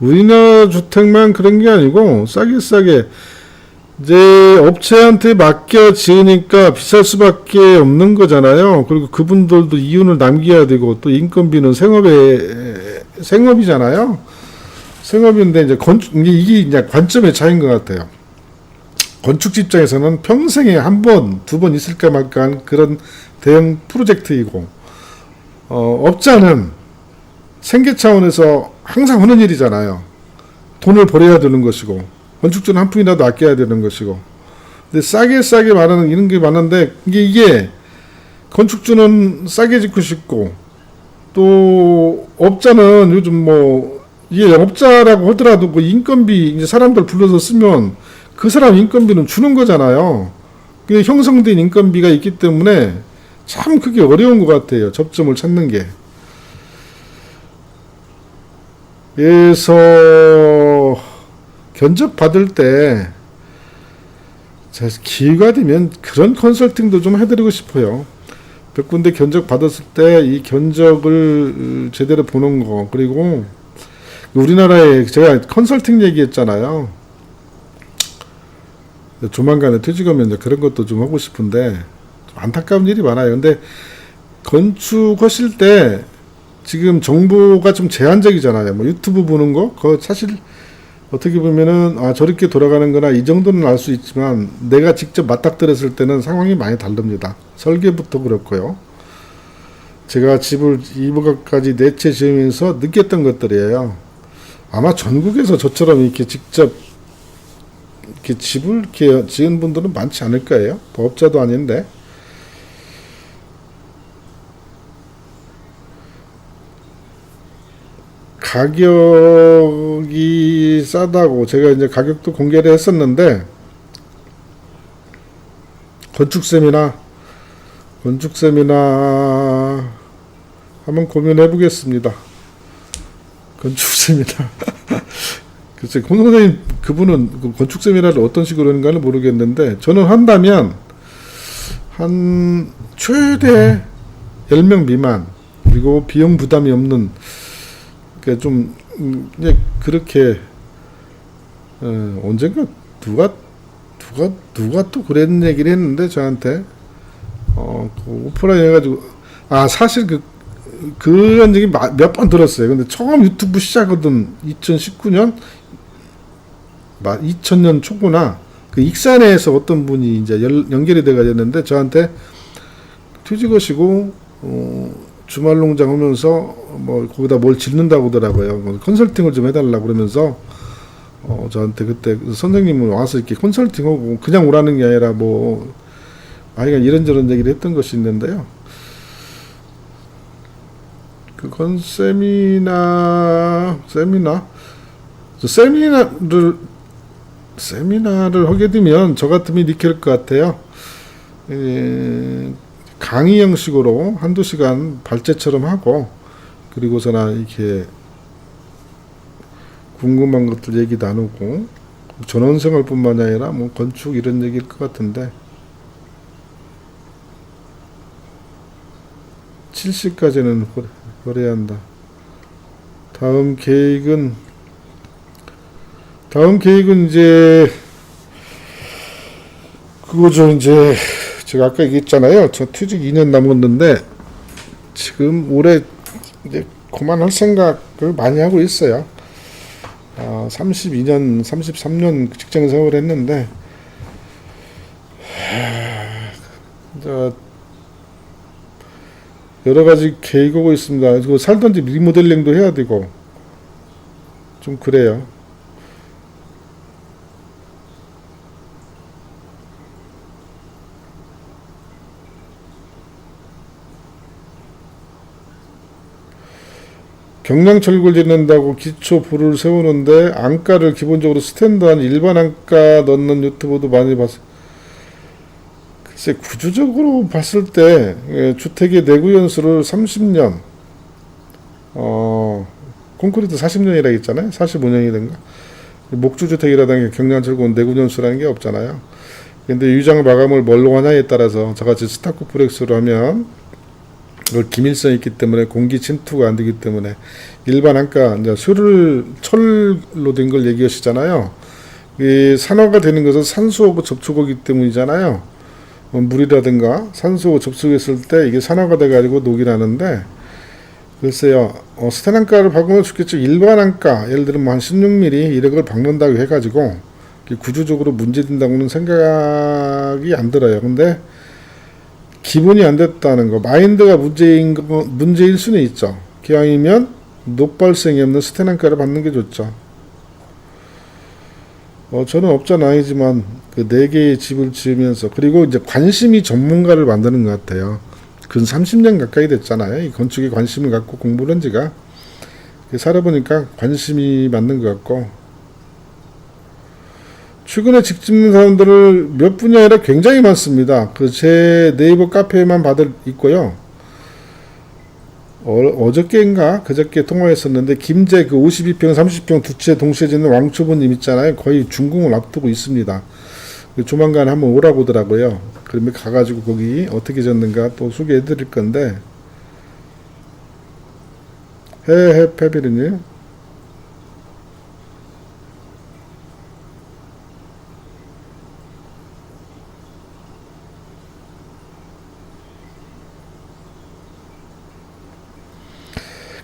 우리나라 주택만 그런 게 아니고 싸게 이제 업체한테 맡겨 지으니까 비쌀 수밖에 없는 거잖아요. 그리고 그분들도 이윤을 남겨야 되고, 또 인건비는 생업이잖아요. 생업인데 이제 이게 이제 관점의 차이인 것 같아요. 건축 입장에서는 평생에 한 번, 두 번 있을까 말까 한 그런 대형 프로젝트이고, 업자는 생계 차원에서 항상 하는 일이잖아요. 돈을 벌어야 되는 것이고, 건축주는 한 푼이라도 아껴야 되는 것이고. 근데 싸게 말하는 이런 게 많은데, 이게 건축주는 싸게 짓고 싶고, 또 업자는 요즘 뭐 이게 업자라고 하더라도 그 인건비 이제 사람들 불러서 쓰면 그 사람 인건비는 주는 거잖아요. 그 형성된 인건비가 있기 때문에 참 그게 어려운 것 같아요. 접점을 찾는 게. 그래서 견적 받을 때 기회가 되면 그런 컨설팅도 좀 해드리고 싶어요. 몇 군데 견적 받았을 때 이 견적을 제대로 보는 거, 그리고 우리나라에 제가 컨설팅 얘기했잖아요. 조만간에 퇴직하면 이제 그런 것도 좀 하고 싶은데 좀 안타까운 일이 많아요. 근데 건축하실 때 지금 정보가 좀 제한적이잖아요. 뭐 유튜브 보는 거, 그거 사실 어떻게 보면은 저렇게 돌아가는 거나 이 정도는 알 수 있지만 내가 직접 맞닥뜨렸을 때는 상황이 많이 다릅니다. 설계부터 그렇고요. 제가 집을 이부까지 4채 지으면서 느꼈던 것들이에요. 아마 전국에서 저처럼 이렇게 직접 이렇게 집을 이렇게 지은 분들은 많지 않을 거예요. 법자도 아닌데. 가격이 싸다고 제가 이제 가격도 공개를 했었는데, 건축 세미나 한번 고민해 보겠습니다. 건축 세미나. 글쎄, 권 선생님 그분은 건축 세미나를 어떤 식으로 하는가는 모르겠는데, 저는 한다면 한 최대 10명 미만, 그리고 비용 부담이 없는, 그러니까 좀 그렇게 언젠가 누가 또 그런 얘기를 했는데 저한테 그 오프라인 해가지고 사실 그런 얘기 몇 번 들었어요. 근데 처음 유튜브 시작하던 2019년, 2000년 초구나. 그 익산에서 어떤 분이 이제 연결이 돼가지고 저한테 퇴직하시고, 주말 농장 하면서 뭐 거기다 뭘 짓는다고 하더라고요. 컨설팅을 좀 해달라고 그러면서, 저한테 그때 선생님은 와서 이렇게 컨설팅하고 그냥 오라는 게 아니라 뭐, 아이가 이런저런 얘기를 했던 것이 있는데요. 그건 세미나를 하게 되면 저 같으면 이렇게 할 것 같아요. 강의 형식으로 한두 시간 발제처럼 하고, 그리고서나 이렇게 궁금한 것들 얘기 나누고, 전원생활뿐만 아니라 뭐 건축 이런 얘기일 것 같은데, 70까지는 버려야 한다. 다음 계획은 이제 그거죠. 이제 제가 아까 얘기했잖아요. 저 퇴직 2년 남았는데 지금 올해 이제 그만할 생각을 많이 하고 있어요. 32년, 33년 직장 생활을 했는데 이제 여러 가지 계획하고 있습니다. 그 살던 집 리모델링도 해야 되고 좀 그래요. 경량철골 짓는다고 기초 불을 세우는데 안가를 기본적으로 스탠드한 일반 안가 넣는 유튜브도 많이 봤어요. 글쎄 구조적으로 봤을 때 주택의 내구 연수를 30년 콘크리트 40년이라 했잖아요. 45년이든가 목주주택이라든가 경량철골 내구 연수라는 게 없잖아요. 근데 유장 마감을 뭘로 하냐에 따라서 저같이 스타크 프렉스로 하면 그걸 기밀성이 있기 때문에 공기 침투가 안 되기 때문에 일반 안가 이제 철로 된 걸 얘기하시잖아요. 이 산화가 되는 것은 산소하고 접촉하기 때문이잖아요. 물이라든가 산소하고 접촉했을 때 이게 산화가 돼가지고 녹이 나는데 글쎄요. 스텐 안가를 박으면 좋겠죠. 일반 안가 예를 들면 한 16mm 이런 걸 박는다고 해가지고 구조적으로 문제된다고는 생각이 안 들어요. 근데 기본이 안 됐다는 거, 마인드가 문제일 수는 있죠. 기왕이면 녹발생이 없는 스텐 안가를 받는 게 좋죠. 저는 업자는 아니지만 그 4개의 집을 지으면서 그리고 이제 관심이 전문가를 만드는 것 같아요. 근 30년 가까이 됐잖아요. 이 건축에 관심을 갖고 공부를 한 지가 살아보니까 관심이 맞는 것 같고 최근에 집 짓는 사람들을 몇 분이 아니라 굉장히 많습니다. 제 네이버 카페에만 있고요. 어저께인가 그저께 통화했었는데 김제 52평 30평 두 채 동시에 짓는 왕초보님 있잖아요. 거의 준공을 앞두고 있습니다. 조만간 한번 오라고 하더라고요. 그러면 가가지고 거기 어떻게 짓는가 또 소개해 드릴 건데 페비르님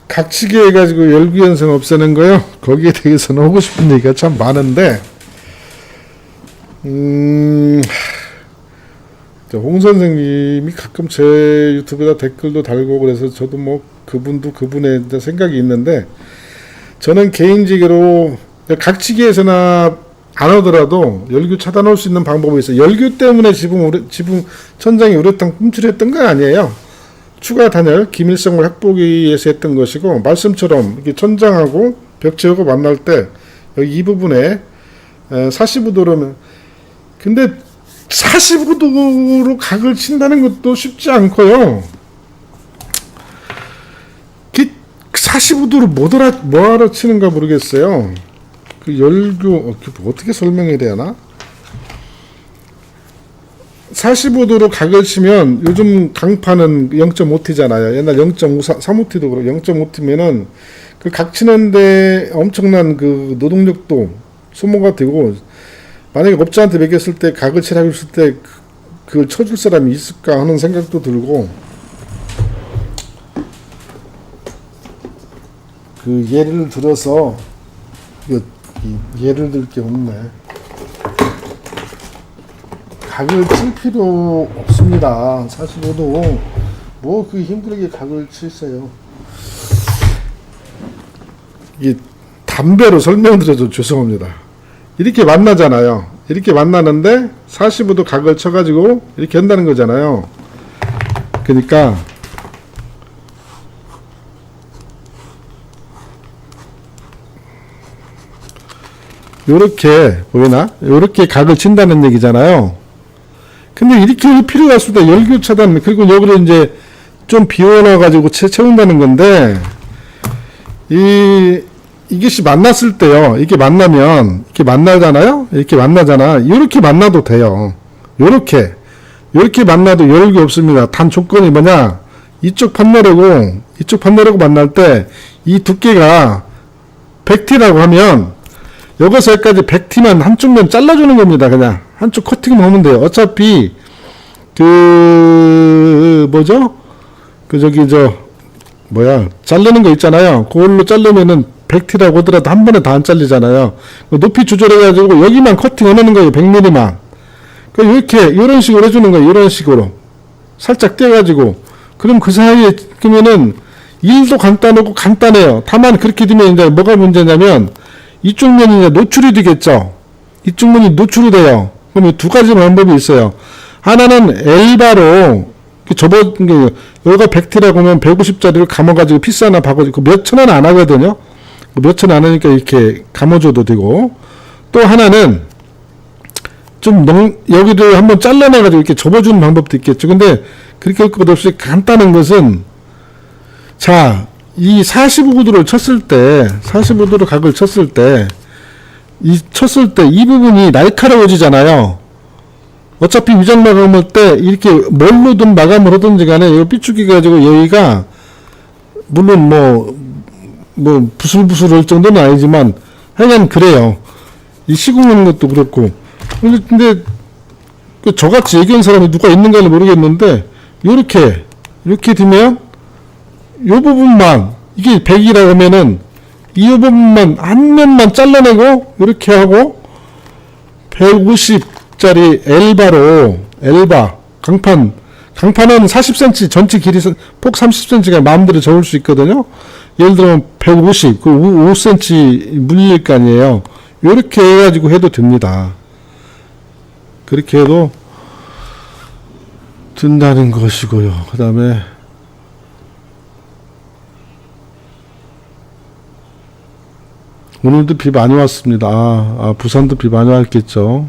각치기 해가지고 열구연성 없애는 거요. 거기에 대해서는 하고 싶은 얘기가 참 많은데, 홍 선생님이 가끔 제 유튜브에다 댓글도 달고 그래서 저도 뭐 그분도 그분의 생각이 있는데, 저는 개인적으로 각치기에서나 안 하더라도 열규 차단할 수 있는 방법이 있어요. 열규 때문에 지붕 천장이 우레탄 꿈틀했던 건 아니에요. 추가 단열, 기밀성을 확보하기 위해서 했던 것이고 말씀처럼 이렇게 천장하고 벽체하고 만날 때 여기 이 부분에 45도로면 근데 45도로 각을 친다는 것도 쉽지 않고요. 45도로 뭐하러 치는가 모르겠어요. 그 열교 어떻게 설명해야 되나? 45도로 각을 치면 요즘 강판은 0.5T잖아요. 옛날 0.5, 3호T도 그렇고 0.5T면은 그 각 치는데 엄청난 그 노동력도 소모가 되고 만약에 업자한테 매겼을 때 각을 치라고 했을 때 그걸 쳐줄 사람이 있을까 하는 생각도 들고 그 예를 들어서 예를 들 게 없네. 각을 칠 필요 없습니다. 45도 뭐 그 힘들게 각을 치세요. 이게 담배로 설명드려도 죄송합니다. 이렇게 만나잖아요. 이렇게 만나는데 45도 각을 쳐가지고 이렇게 한다는 거잖아요. 그러니까 요렇게 보이나? 요렇게 각을 친다는 얘기잖아요. 근데 이렇게 할 필요가 없습니다. 열교 차단, 그리고 여기를 이제 좀 비워놔가지고 채운다는 건데, 이것이 만났을 때요. 이렇게 만나면, 이렇게 만나잖아요? 이렇게 만나잖아. 이렇게 만나도 돼요. 요렇게 만나도 열기 없습니다. 단 조건이 뭐냐? 이쪽 판넬하고 만날 때, 이 두께가 100T라고 하면, 여기서 여기까지 100T만 한쪽 면 잘라주는 겁니다. 그냥 한쪽 커팅만 하면 돼요. 어차피 자르는 거 있잖아요. 그걸로 자르면은 100T라고 하더라도 한 번에 다 안 잘리잖아요. 높이 조절해가지고 여기만 커팅해놓는 거예요. 100mm만. 이렇게 이런 식으로 해주는 거예요. 이런 식으로 살짝 떼가지고. 그럼 그 사이에 그러면은 일도 간단해요. 다만 그렇게 되면 이제 뭐가 문제냐면 이쪽 면이 이제 노출이 되겠죠. 이쪽 면이 노출이 돼요. 그럼 두 가지 방법이 있어요. 하나는 엘바로 여기가 100T라고 하면 150짜리를 감아가지고 피스 하나 박아주고 몇 천 원 안 하거든요. 몇 천 원 안 하니까 이렇게 감아줘도 되고, 또 하나는 여기를 한번 잘라내가지고 이렇게 접어주는 방법도 있겠죠. 근데 그렇게 할 것 없이 간단한 것은, 자, 이 45도를 쳤을 때, 45도로 각을 쳤을 때, 이 부분이 날카로워지잖아요. 어차피 위장 마감할 때, 이렇게 뭘로든 마감을 하든지 간에, 이거 삐죽이 가지고 여기가, 물론 부슬부슬 할 정도는 아니지만, 하여간 그래요. 이 시공하는 것도 그렇고. 근데, 저같이 얘기한 사람이 누가 있는가는 모르겠는데, 요렇게 되면, 요 부분만, 이게 100이라고 하면은, 이 부분만, 한 면만 잘라내고, 이렇게 하고, 150짜리 엘바, 강판은 40cm, 전체 길이, 폭 30cm가 마음대로 접을 수 있거든요. 예를 들면 150, 그 5cm 물릴 거 아니에요. 요렇게 해가지고 해도 됩니다. 그렇게 해도 된다는 것이고요. 그 다음에, 오늘도 비 많이 왔습니다. 부산도 비 많이 왔겠죠.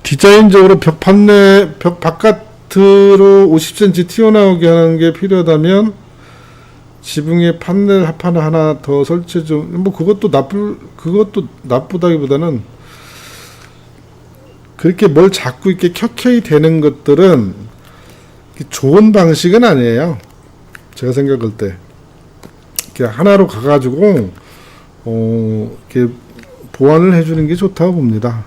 디자인적으로 벽 바깥으로 50cm 튀어나오게 하는 게 필요하다면 지붕에 판넬 하나 더 설치 좀, 그것도 나쁘다기보다는, 그렇게 뭘 자꾸 이렇게 켜켜이 되는 것들은 좋은 방식은 아니에요. 제가 생각할 때. 이렇게 하나로 가가지고, 이렇게 보완을 해주는 게 좋다고 봅니다.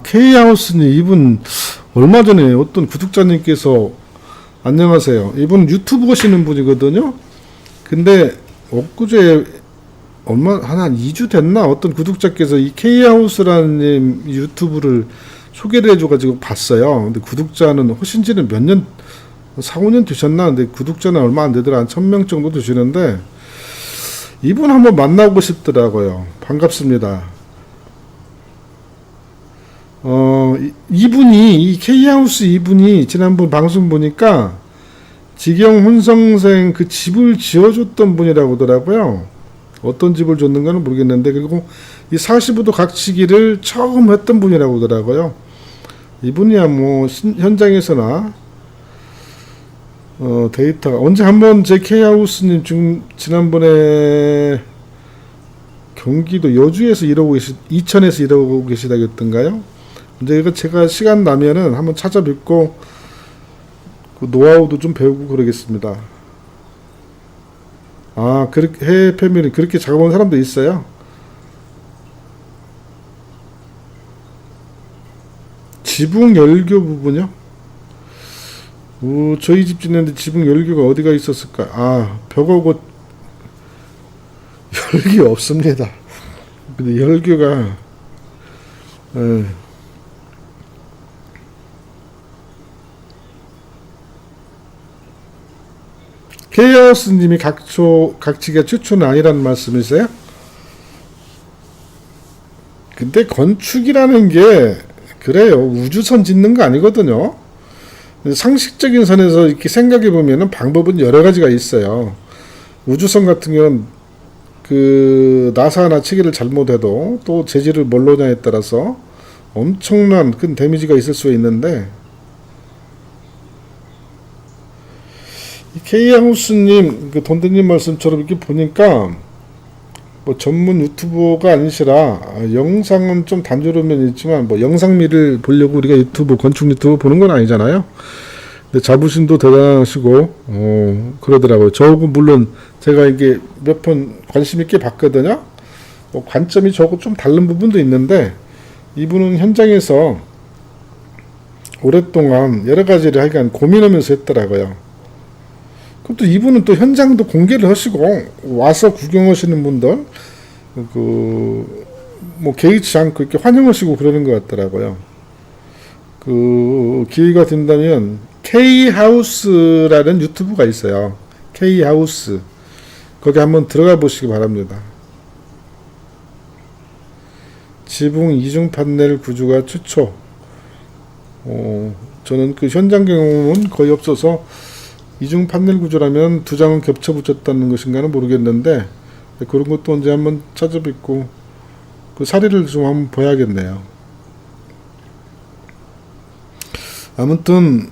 K하우스님, 이분 얼마 전에 어떤 구독자님께서, 안녕하세요, 이분 유튜브 하시는 분이거든요. 근데 엊그제 한 2주 됐나, 어떤 구독자께서 이 K하우스라는 유튜브를 소개를 해줘가지고 봤어요. 근데 구독자는 하신 지는 몇 년, 4, 5년 되셨나. 근데 구독자는 얼마 안 되더라. 한 1000명 정도 되시는데, 이분 한번 만나고 싶더라고요. 반갑습니다. 이 K하우스 이분이 지난번 방송 보니까 지경 혼성생 그 집을 지어줬던 분이라고 하더라고요. 어떤 집을 줬는가는 모르겠는데, 그리고 이 45도 각치기를 처음 했던 분이라고 하더라고요. 이분이야 현장에서나 데이터가 언제 한번 제 K하우스님 지난번에 경기도 여주에서 이천에서 일하고 계시다겠던가요? 이제 이거 제가 시간 나면은 한번 찾아뵙고 그 노하우도 좀 배우고 그러겠습니다. 아, 그렇게 해외 패밀리 그렇게 작업하는 사람도 있어요. 지붕 열교 부분요? 저희 집 짓는데 지붕 열교가 어디가 있었을까? 아, 벽하고 열기 없습니다. 근데 열교가 케이하우스님이 각지가 최초는 아니라는 말씀이세요? 근데 건축이라는 게 그래요. 우주선 짓는 거 아니거든요. 상식적인 선에서 이렇게 생각해 보면은 방법은 여러 가지가 있어요. 우주선 같은 경우는 그 나사나 체계를 잘못해도 또 재질을 뭘로 하냐에 따라서 엄청난 큰 데미지가 있을 수 있는데, K하우스님 그 돈드님 말씀처럼 이렇게 보니까 뭐 전문 유튜버가 아니시라 영상은 좀 단조로움은 있지만 뭐 영상미를 보려고 우리가 유튜브 건축 유튜브 보는 건 아니잖아요. 근데 자부심도 대단하시고 그러더라고요. 저하고 물론 제가 이게 몇 번 관심 있게 봤거든요. 뭐 관점이 저하고 좀 다른 부분도 있는데 이분은 현장에서 오랫동안 여러 가지를 하여간 고민하면서 했더라고요. 그럼 또 이분은 또 현장도 공개를 하시고 와서 구경하시는 분들 뭐 개의치 않고 이렇게 환영하시고 그러는 것 같더라고요. 그 기회가 된다면 K하우스라는 유튜브가 있어요. K하우스 거기 한번 들어가 보시기 바랍니다. 지붕 이중 판넬 구조가 최초. 저는 그 현장 경험은 거의 없어서 이중 판넬 구조라면 두 장은 겹쳐 붙였다는 것인가는 모르겠는데 그런 것도 언제 한번 찾아뵙고 그 사례를 좀 한번 봐야겠네요. 아무튼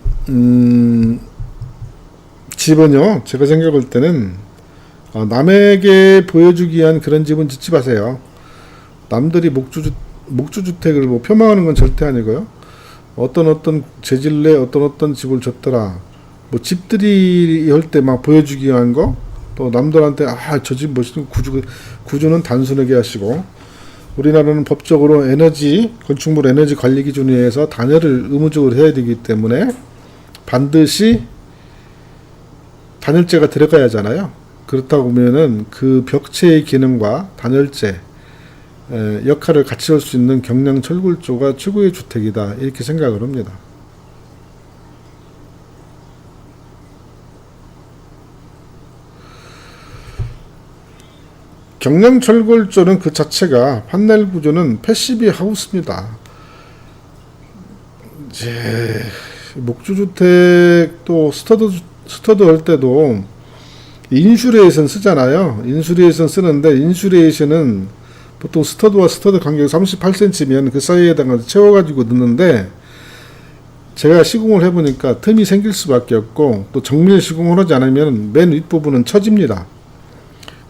집은요, 제가 생각할 때는 남에게 보여주기 위한 그런 집은 짓지 마세요. 남들이 목주주택을 뭐 폄하하는 건 절대 아니고요. 어떤 재질내 어떤 집을 줬더라. 뭐 집들이 할 때 막 보여주기 위한 거, 또 남들한테 저 집 멋있는 구조는 단순하게 하시고, 우리나라는 법적으로 건축물 에너지 관리 기준에 의해서 단열을 의무적으로 해야 되기 때문에 반드시 단열재가 들어가야 하잖아요. 그렇다고 보면은 그 벽체의 기능과 단열재 역할을 같이 할 수 있는 경량 철골조가 최고의 주택이다, 이렇게 생각을 합니다. 경량 철골조는 그 자체가 판넬 구조는 패시브 하우스입니다. 이제 목주주택 또 스터드 할 때도 인슐레이션 쓰잖아요. 인슐레이션 쓰는데 인슐레이션은 보통 스터드와 스터드 간격이 38cm면 그 사이에다가 채워가지고 넣는데, 제가 시공을 해보니까 틈이 생길 수밖에 없고, 또 정밀 시공을 하지 않으면 맨 윗부분은 처집니다.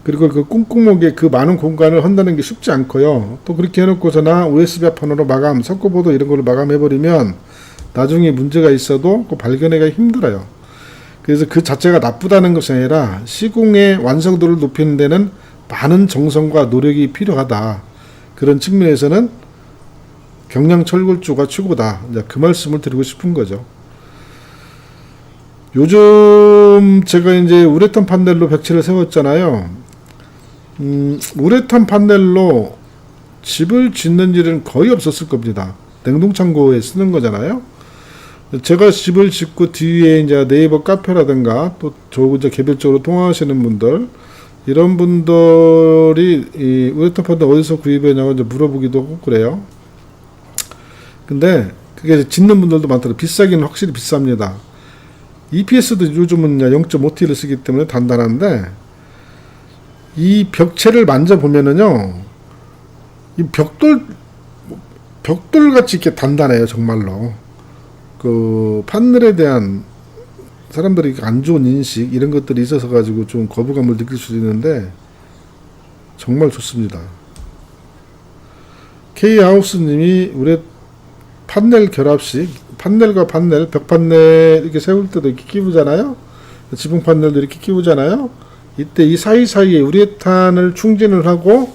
그리고 그 꿍꿍목에 그 많은 공간을 한다는 게 쉽지 않고요. 또 그렇게 해놓고서나 USB 합판으로 마감, 석고보드 이런 걸로 마감해버리면 나중에 문제가 있어도 그 발견하기가 힘들어요. 그래서 그 자체가 나쁘다는 것이 아니라 시공의 완성도를 높이는 데는 많은 정성과 노력이 필요하다. 그런 측면에서는 경량 철골조가 최고다. 이제 그 말씀을 드리고 싶은 거죠. 요즘 제가 이제 우레탄 판넬로 벽체를 세웠잖아요. 우레탄 판넬로 집을 짓는 일은 거의 없었을 겁니다. 냉동창고에 쓰는 거잖아요. 제가 집을 짓고 뒤에 이제 네이버 카페라든가 또 저하고 이제 개별적으로 통화하시는 분들, 이런 분들이 이 우레탄 판넬 어디서 구입했냐고 이제 물어보기도 하고 그래요. 근데 그게 짓는 분들도 많더라고요. 비싸기는 확실히 비쌉니다. EPS도 요즘은 0.5T를 쓰기 때문에 단단한데, 이 벽체를 만져보면은요, 이 벽돌 같이 이렇게 단단해요, 정말로. 그 판넬에 대한 사람들이 안 좋은 인식 이런 것들이 있어서 가지고 좀 거부감을 느낄 수도 있는데 정말 좋습니다. K하우스님이 판넬 결합식, 판넬과 판넬, 벽 판넬 이렇게 세울 때도 이렇게 끼우잖아요. 지붕 판넬도 이렇게 끼우잖아요. 이때 이 사이사이에 우레탄을 충진을 하고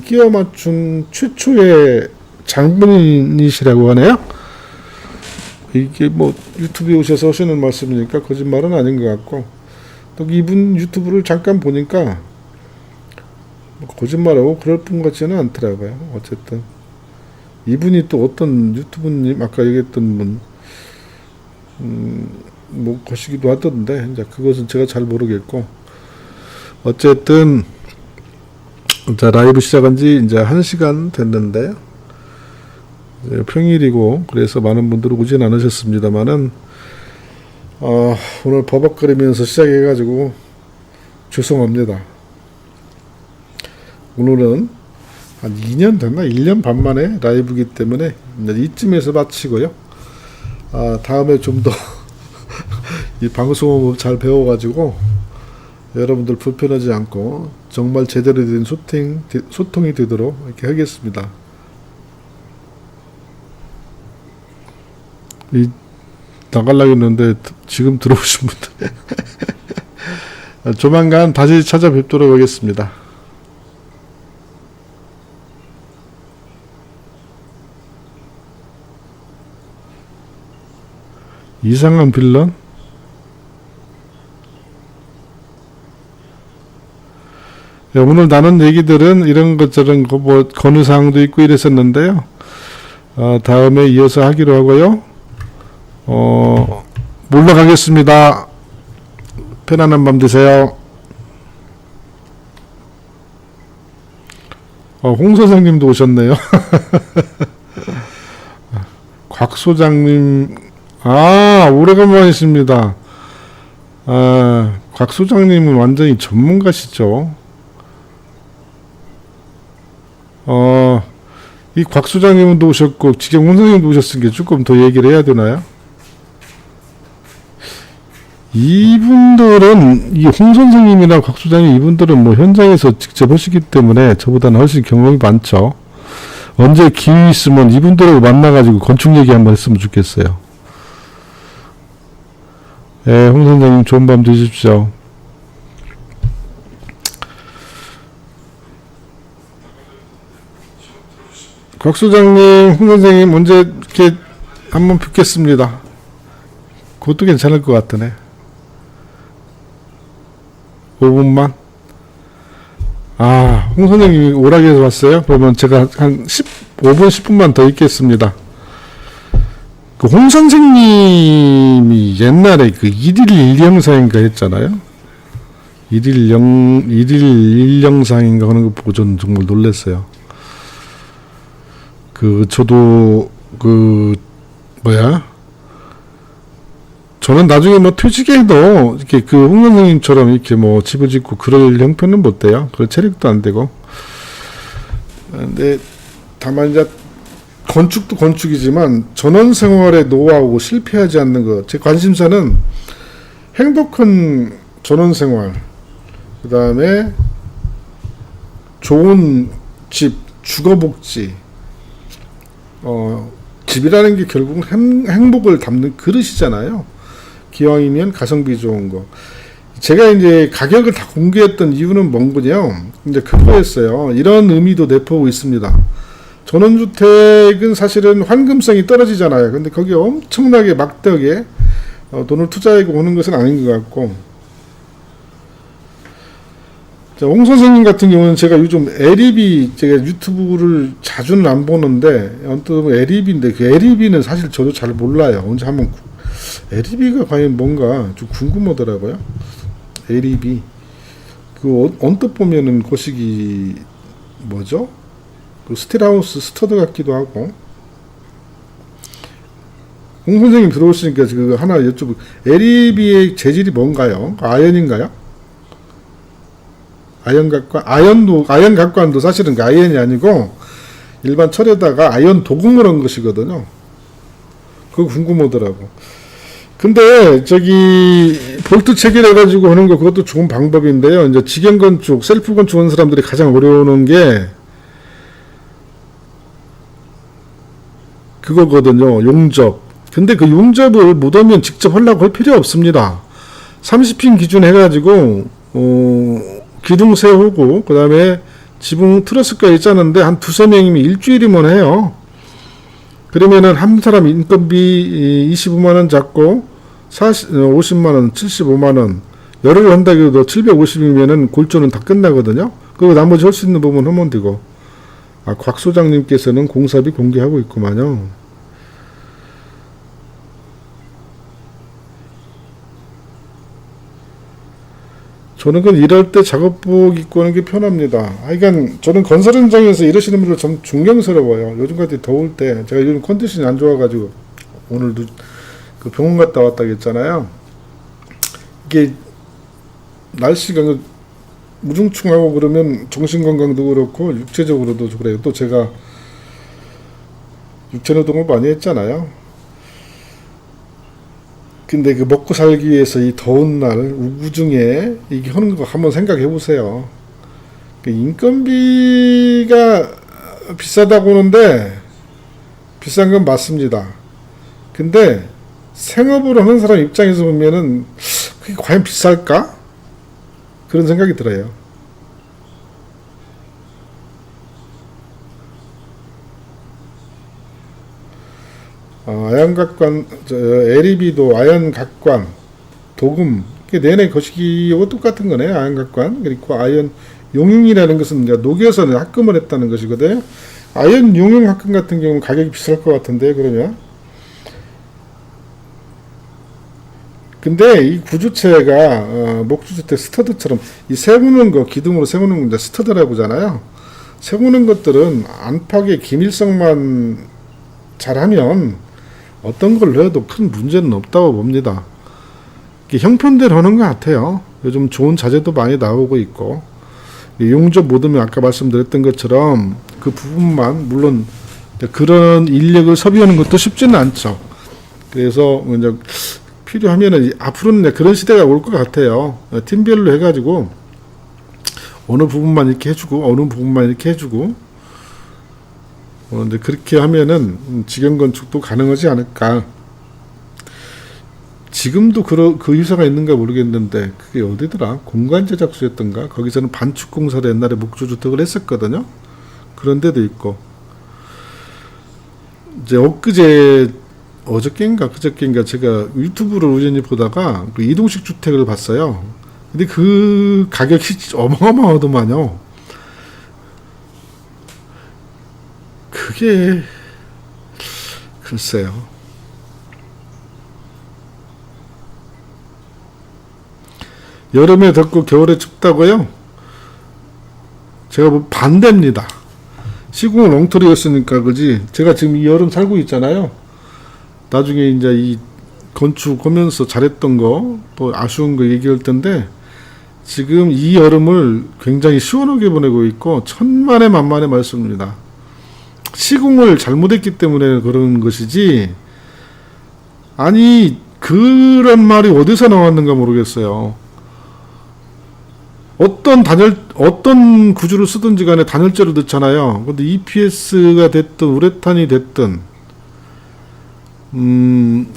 끼워 맞춘 최초의 장본인이시라고 하네요. 이게 뭐 유튜브에 오셔서 하시는 말씀이니까 거짓말은 아닌 것 같고, 또 이분 유튜브를 잠깐 보니까 뭐 거짓말하고 그럴 분 같지는 않더라고요. 어쨌든 이분이 또 어떤 유튜브님 아까 얘기했던 분 뭐 거시기도 하던데, 이제 그것은 제가 잘 모르겠고, 어쨌든 자, 라이브 시작한 지 이제 1시간 됐는데요. 이제 평일이고 그래서 많은 분들이 오진 않으셨습니다만은 오늘 버벅거리면서 시작해가지고 죄송합니다. 오늘은 한 2년 됐나? 1년 반 만에 라이브이기 때문에 이쯤에서 마치고요. 다음에 좀 더 이 방송을 잘 배워가지고 여러분들 불편하지 않고 정말 제대로 된 소통이 되도록 이렇게 하겠습니다. 나가려고 했는데 지금 들어오신 분들 조만간 다시 찾아뵙도록 하겠습니다. 이상한 빌런? 오늘 나눈 얘기들은 이런 것 저런 거 뭐 건의사항도 있고 이랬었는데요. 다음에 이어서 하기로 하고요. 물러가겠습니다. 편안한 밤 되세요. 홍 선생님도 오셨네요. 곽 소장님, 오래간만이십니다. 곽 소장님은 완전히 전문가시죠. 이 곽 소장님도 오셨고, 지금 홍 선생님도 오셨으니까 조금 더 얘기를 해야 되나요? 이분들은, 이 홍 선생님이나 곽 소장님, 이분들은 뭐 현장에서 직접 하시기 때문에 저보다는 훨씬 경험이 많죠. 언제 기회 있으면 이분들하고 만나가지고 건축 얘기 한번 했으면 좋겠어요. 예, 홍 선생님 좋은 밤 되십시오. 곽 소장님, 홍 선생님 언제 이렇게 한번 뵙겠습니다. 그것도 괜찮을 것 같으네. 5분만? 홍 선생님이 오락에서 왔어요? 그러면 제가 한 5분, 10분만 더 있겠습니다. 그 홍 선생님이 옛날에 그 1일 1영상인가 했잖아요? 1일 1영상인가 하는 거 보고 저는 정말 놀랐어요. 저도, 저는 나중에 뭐 퇴직해도, 이렇게 홍 선생님처럼 이렇게 뭐 집을 짓고 그럴 형편은 못 돼요. 그럴 체력도 안 되고. 근데, 다만 이제, 건축도 건축이지만, 전원 생활의 노하우, 실패하지 않는 것. 제 관심사는 행복한 전원 생활, 그 다음에 좋은 집, 주거복지, 집이라는 게 결국 행복을 담는 그릇이잖아요. 기왕이면 가성비 좋은 거. 제가 이제 가격을 다 공개했던 이유는 뭔군요. 이제 그거였어요. 이런 의미도 내포하고 있습니다. 전원주택은 사실은 환금성이 떨어지잖아요. 근데 거기에 엄청나게 막대하게 돈을 투자하고 오는 것은 아닌 것 같고. 자, 홍 선생님 같은 경우는 제가 요즘 에리비, 제가 유튜브를 자주는 안 보는데, 언뜻 에리비인데, 그 에리비는 사실 저도 잘 몰라요. 언제 한번, 에리비가 과연 뭔가 좀 궁금하더라고요. 에리비. 언뜻 보면은 거시기, 뭐죠? 스틸하우스 스터드 같기도 하고. 홍 선생님 들어오시니까 그 하나 여쭤보고, 에리비의 재질이 뭔가요? 아연인가요? 아연 각관도 사실은 아연이 아니고 일반 철에다가 아연 도금을 한 것이거든요. 그거 궁금하더라고. 근데 볼트 체결해가지고 하는 거 그것도 좋은 방법인데요. 이제 직영 건축, 셀프 건축하는 사람들이 가장 어려워하는 게 그거거든요. 용접. 근데 그 용접을 못 오면 직접 하려고 할 필요 없습니다. 30핀 기준 해가지고 기둥 세우고 그 다음에 지붕 트러스까지 짜는데 한 두세 명이면 일주일이면 해요. 그러면은 한 사람 인건비 25만원 잡고 50만원, 75만원 열흘 한다고 해도 750이면은 골조는 다 끝나거든요. 그리고 나머지 할 수 있는 부분 하면 되고. 곽 소장님께서는 공사비 공개하고 있구만요. 저는 그 일할 때 작업복 입고 하는 게 편합니다. 그러니까 저는 건설 현장에서 일하시는 분들 좀 존경스러워요. 요즘같이 더울 때 제가 요즘 컨디션이 안 좋아가지고 오늘도 그 병원 갔다 왔다고 했잖아요. 이게 날씨가 무중충하고 그러면 정신건강도 그렇고 육체적으로도 그래요. 또 제가 육체노동을 많이 했잖아요. 근데 그 먹고 살기 위해서 이 더운 날 우중에 이게 하는 거 한번 생각해 보세요. 그 인건비가 비싸다고 하는데 비싼 건 맞습니다. 근데 생업으로 하는 사람 입장에서 보면은 그게 과연 비쌀까? 그런 생각이 들어요. 아연각관, LEB도 아연각관, 도금, 내내 거시기 이거 똑같은 거네. 아연각관. 그리고 아연 용융이라는 것은 이제 녹여서 합금을 했다는 것이거든요. 아연 용융 합금 같은 경우는 가격이 비쌀 것 같은데, 그러면. 근데 이 구조체가 목주주택 스터드처럼 이 세우는 거, 기둥으로 세우는 거 이제 스터드라고 하잖아요. 세우는 것들은 안팎의 기밀성만 잘하면 어떤 걸 해도 큰 문제는 없다고 봅니다. 형편대로 하는 것 같아요. 요즘 좋은 자재도 많이 나오고 있고 용접 못하면 아까 말씀드렸던 것처럼 그 부분만 물론 그런 인력을 섭외하는 것도 쉽지는 않죠. 그래서 이제 필요하면은 앞으로는 그런 시대가 올 것 같아요. 팀별로 해가지고 어느 부분만 이렇게 해주고 어느 부분만 이렇게 해주고 근데 그렇게 하면은 직영 건축도 가능하지 않을까. 지금도 그 회사가 있는가 모르겠는데 그게 어디더라? 공간제작소였던가? 거기서는 반축공사를 옛날에 목조주택을 했었거든요. 그런 데도 있고 이제 어저께인가 그저께인가 제가 유튜브를 우연히 보다가 그 이동식 주택을 봤어요. 근데 그 가격이 어마어마하더만요. 그게 글쎄요. 여름에 덥고 겨울에 춥다고요? 제가 뭐 반대입니다. 시공은 엉터리였으니까 그지. 제가 지금 이 여름 살고 있잖아요. 나중에 이제 이 건축하면서 잘했던 거, 뭐 아쉬운 거 얘기할 텐데 지금 이 여름을 굉장히 시원하게 보내고 있고 천만에 만만의 말씀입니다. 시공을 잘못했기 때문에 그런 것이지 아니 그런 말이 어디서 나왔는가 모르겠어요. 어떤 구조를 쓰든지 간에 단열재를 넣잖아요. 근데 EPS가 됐든 우레탄이 됐든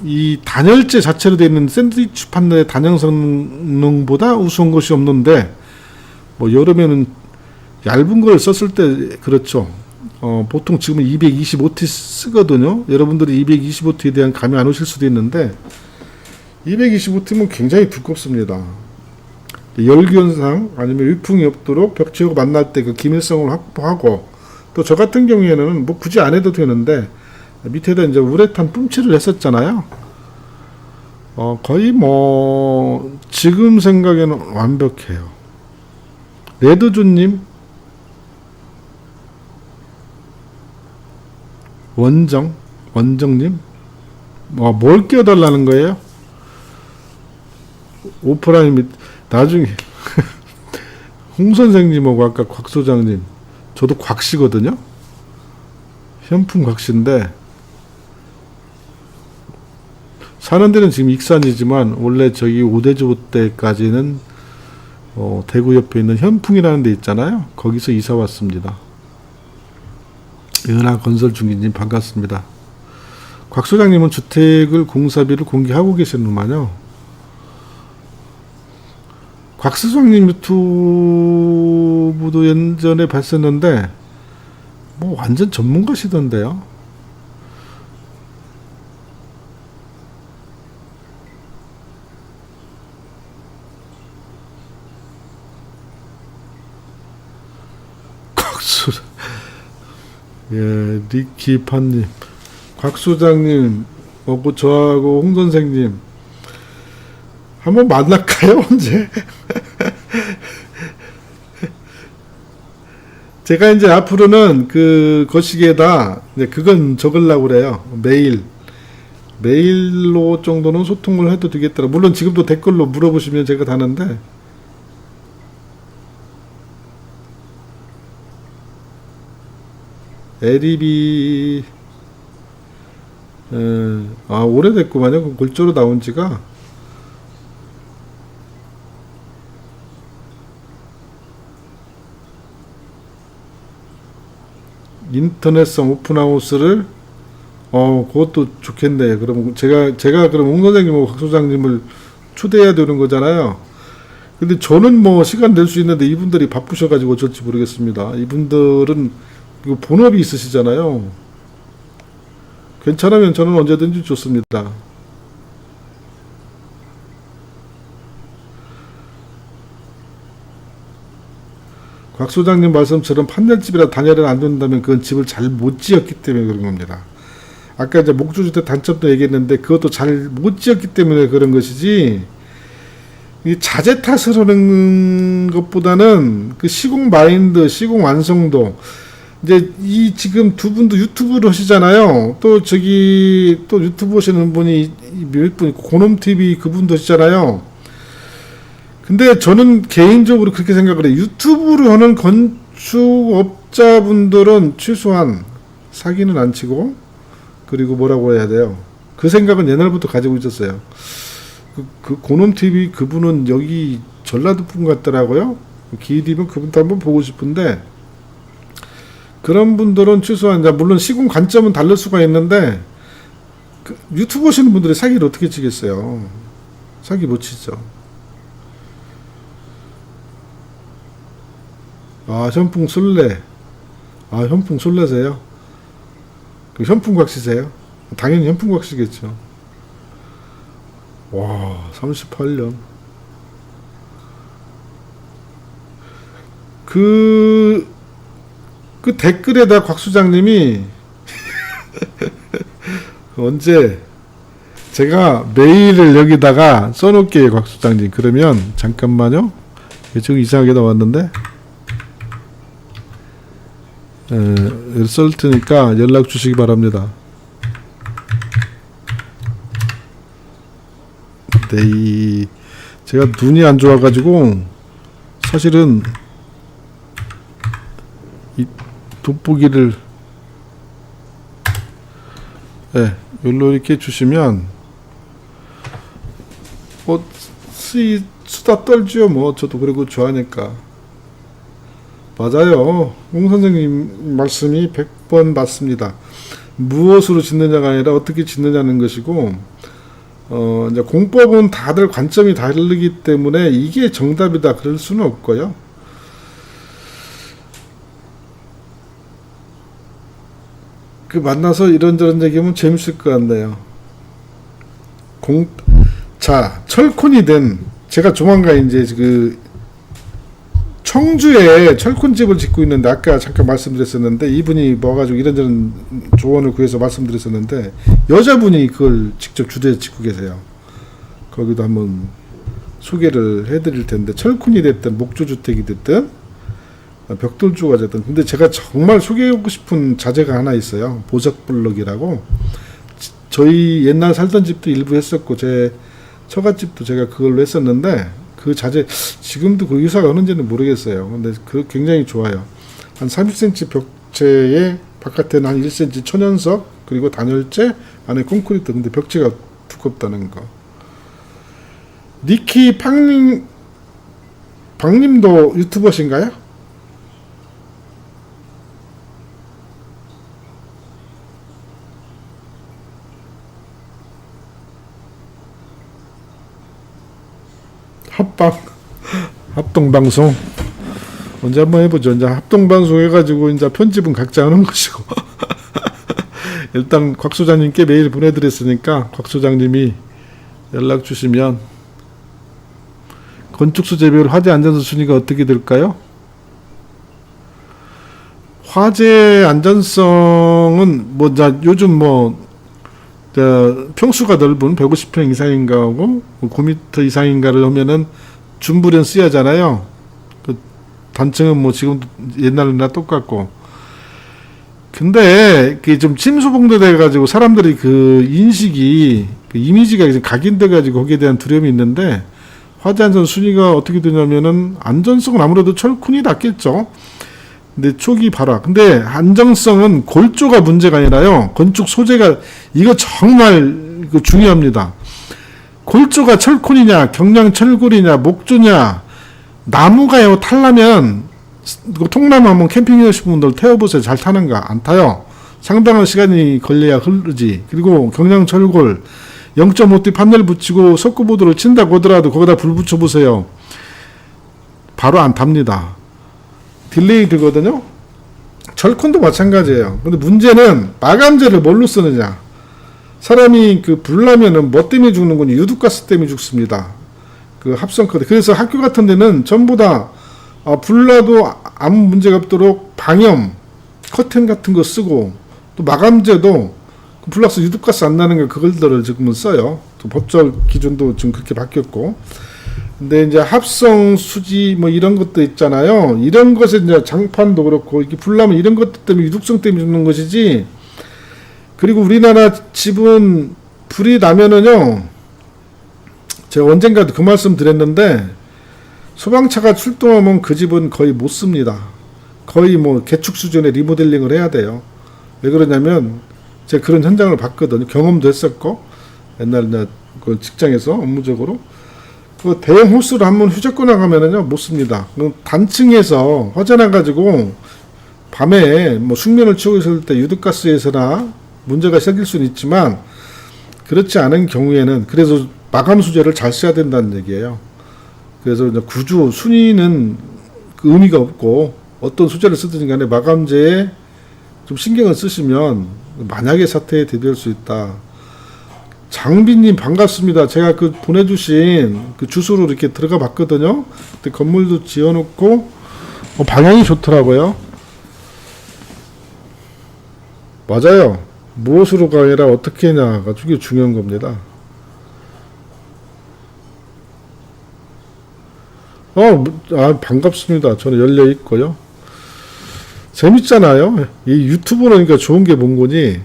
이 단열재 자체로 되어 있는 샌드위치 판넬의 단열 성능보다 우수한 것이 없는데 뭐 여름에는 얇은 걸 썼을 때 그렇죠. 보통 지금은 225T 쓰거든요. 여러분들이 225T에 대한 감이 안 오실 수도 있는데 225T면 굉장히 두껍습니다. 열기현상 아니면 위풍이 없도록 벽지하고 만날 때 그 기밀성을 확보하고 또 저 같은 경우에는 뭐 굳이 안 해도 되는데 밑에다 이제 우레탄 뿜칠을 했었잖아요. 거의 뭐 지금 생각에는 완벽해요. 레드존님 원정님 뭘 끼워달라는 거예요? 오프라인 밑 나중에 홍 선생님하고 아까 곽 소장님 저도 곽씨거든요. 현풍 곽씨인데 사는 데는 지금 익산이지만 원래 저기 오대주 때까지는 대구 옆에 있는 현풍이라는 데 있잖아요. 거기서 이사 왔습니다. 은하 건설 중기님 반갑습니다. 곽 소장님은 주택을 공사비를 공개하고 계시는구만요. 곽 소장님 유튜브도 예전에 봤었는데 뭐 완전 전문가시던데요. 곽소 예, 리키판님, 곽 소장님, 뭐 저하고 홍 선생님 한번 만날까요? 언제? 제가 이제 앞으로는 그 거시기에다 이제 그건 적으려고 그래요. 메일로 정도는 소통을 해도 되겠더라. 물론 지금도 댓글로 물어보시면 제가 다는데 에리비 오래됐구만요. 그 골조로 나온 지가. 인터넷성 오픈하우스를 그것도 좋겠네. 그럼 제가 그럼 홍 선생님하고 곽 소장님을 초대해야 되는 거잖아요. 근데 저는 뭐 시간 낼 수 있는데 이분들이 바쁘셔가지고 어쩔지 모르겠습니다. 이분들은 이거 본업이 있으시잖아요. 괜찮으면 저는 언제든지 좋습니다. 곽 소장님 말씀처럼 판넬집이라 단열은 안 된다면 그건 집을 잘 못 지었기 때문에 그런 겁니다. 아까 이제 목조주택 단점도 얘기했는데 그것도 잘 못 지었기 때문에 그런 것이지, 이 자재 탓을 하는 것보다는 그 시공 마인드, 시공 완성도. 이제 이 지금 두 분도 유튜브를 하시잖아요. 또 저기 또 유튜브 하시는 분이 몇 분, 고놈TV 그분도 하시잖아요. 근데 저는 개인적으로 그렇게 생각을 해요. 유튜브를 하는 건축업자분들은 최소한 사기는 안 치고, 그리고 뭐라고 해야 돼요. 그 생각은 옛날부터 가지고 있었어요. 그 고놈TV 그분은 여기 전라도 분 같더라고요. 기회 되면 그분도 한번 보고 싶은데, 그런 분들은 최소한, 물론 시공 관점은 다를 수가 있는데, 그 유튜브 하시는 분들이 사기를 어떻게 치겠어요. 사기 못 치죠. 현풍 술래. 현풍 술래세요? 그 현풍곽씨세요? 당연히 현풍곽씨겠죠. 와, 38년. 그 댓글에다 곽 소장님이 언제 제가 메일을 여기다가 써놓을게요, 곽 소장님. 그러면 잠깐만요. 지금 이상하게 나왔는데. 쓸 테니까 연락 주시기 바랍니다. 네, 제가 눈이 안 좋아가지고 사실은 이 돋보기를 여기로 이렇게 주시면 수다 떨죠. 뭐 저도 그리고 좋아하니까. 맞아요. 홍 선생님 말씀이 100번 맞습니다. 무엇으로 짓느냐가 아니라 어떻게 짓느냐는 것이고, 이제 공법은 다들 관점이 다르기 때문에 이게 정답이다 그럴 수는 없고요. 그 만나서 이런저런 얘기하면 재밌을 것 같네요. 철콘이 된, 제가 조만간 이제 그 청주에 철콘집을 짓고 있는데, 아까 잠깐 말씀드렸었는데, 이분이 와가지고 이런저런 조언을 구해서 말씀드렸었는데, 여자분이 그걸 직접 주도해서 짓고 계세요. 거기도 한번 소개를 해드릴 텐데, 철콘이 됐든 목조주택이 됐든 벽돌주가 됐든. 근데 제가 정말 소개하고 싶은 자재가 하나 있어요. 보석블럭이라고. 저희 옛날 살던 집도 일부 했었고, 제 처갓집도 제가 그걸로 했었는데, 그 자재 지금도 그 회사가 하는지는 모르겠어요. 근데 그 굉장히 좋아요. 한 30cm 벽체에 바깥에는 한 1cm 천연석, 그리고 단열재, 안에 콘크리트. 근데 벽체가 두껍다는 거. 니키 박님도 유튜버신가요? 합동방송 언제 한번 해보죠. 이제 합동방송 해가지고 이제 편집은 각자 하는 것이고 일단 곽 소장님께 메일 보내드렸으니까 곽 소장님이 연락 주시면 건축수재별 화재 안전성 순위가 어떻게 될까요? 화재 안전성은 뭐 요즘 평수가 넓은 150평 이상인가 하고 9m 이상인가를 하면은 준불연 써야 하잖아요. 그 단층은 뭐 지금 옛날이나 똑같고. 근데 그게 좀 침수봉대돼 가지고 사람들이 그 인식이 그 이미지가 각인돼 가지고 거기에 대한 두려움이 있는데 화재 안전 순위가 어떻게 되냐면은 안전성은 아무래도 철콘이 낫겠죠. 근데 초기 발화. 근데 안정성은 골조가 문제가 아니라요. 건축 소재가 이거 정말 중요합니다. 골조가 철콘이냐, 경량 철골이냐, 목조냐, 나무가요 탈라면 통나무 한번 캠핑 하신 분들 태워보세요. 잘 타는가? 안 타요. 상당한 시간이 걸려야 흐르지. 그리고 경량 철골 0.5D 판넬 붙이고 석고보드를 친다고 하더라도 거기다 불 붙여보세요. 바로 안 탑니다. 딜레이 되거든요. 철콘도 마찬가지예요. 근데 문제는 마감재를 뭘로 쓰느냐. 사람이 그 불나면은 뭐 때문에 죽는 거니? 유독가스 때문에 죽습니다. 그 합성 커튼. 그래서 학교 같은 데는 전부 다 불나도 아무 문제가 없도록 방염 커튼 같은 거 쓰고 또 마감재도 그 불나서 유독가스 안 나는 거 그걸들을 지금은 써요. 또 법적 기준도 지금 그렇게 바뀌었고. 근데 이제 합성 수지 뭐 이런 것도 있잖아요. 이런 것에 이제 장판도 그렇고 이렇게 불나면 이런 것들 때문에 유독성 때문에 죽는 것이지. 그리고 우리나라 집은 불이 나면은요. 제가 언젠가도 그 말씀 드렸는데 소방차가 출동하면 그 집은 거의 못 씁니다. 거의 뭐 개축 수준의 리모델링을 해야 돼요. 왜 그러냐면 제가 그런 현장을 봤거든요. 경험도 했었고 옛날 그 직장에서 업무적으로 그 대형 호스를 한번 휘젓고 나가면은요 못 씁니다. 단층에서 화재 나가지고 밤에 뭐 숙면을 취하고 있을 때 유독가스에서나 문제가 생길 수는 있지만 그렇지 않은 경우에는 그래서 마감 수제를 잘 써야 된다는 얘기예요. 그래서 구조 순위는 그 의미가 없고 어떤 수제를 쓰든지 간에 마감재에 좀 신경을 쓰시면 만약에 사태에 대비할 수 있다. 장비님 반갑습니다. 제가 그 보내주신 그 주소로 이렇게 들어가 봤거든요. 그때 건물도 지어놓고 방향이 좋더라고요. 맞아요. 무엇으로가 아니라 어떻게 해냐가 되게 중요한 겁니다. 반갑습니다. 저는 열려 있고요. 재밌잖아요. 이 유튜브는 그러니까 좋은 게 뭔 거니?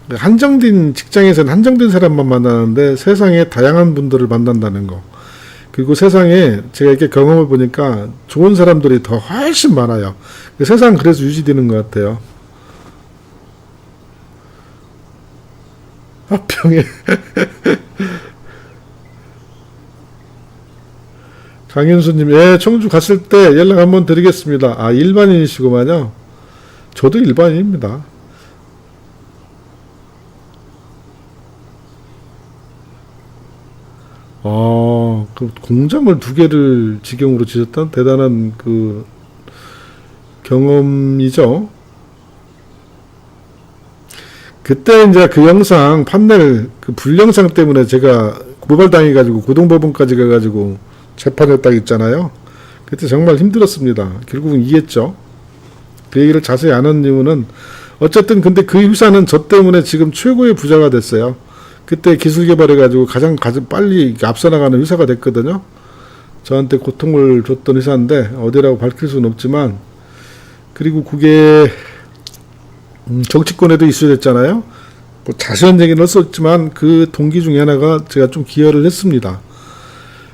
한정된 직장에서는 한정된 사람만 만나는데 세상에 다양한 분들을 만난다는 거. 그리고 세상에 제가 이렇게 경험해 보니까 좋은 사람들이 더 훨씬 많아요. 세상 그래서 유지되는 것 같아요. 병에 강현수님, 예, 청주 갔을 때 연락 한번 드리겠습니다. 일반인이시구만요. 저도 일반인입니다. 그 공장을 2개를 직영으로 지었던 대단한 그 경험이죠. 그때 이제 그 영상 판넬 그 불영상 때문에 제가 고발당해가지고 고등법원까지 가가지고 재판했다고 했잖아요. 그때 정말 힘들었습니다. 결국은 이겼죠. 그 얘기를 자세히 안 한 이유는 어쨌든 근데 그 회사는 저 때문에 지금 최고의 부자가 됐어요. 그때 기술 개발해가지고 가장 빨리 앞서 나가는 회사가 됐거든요. 저한테 고통을 줬던 회사인데 어디라고 밝힐 수는 없지만 그리고 그게 정치권에도 이슈됐잖아요. 뭐 자세한 얘기는 할 수 없지만 그 동기 중에 하나가 제가 좀 기여를 했습니다.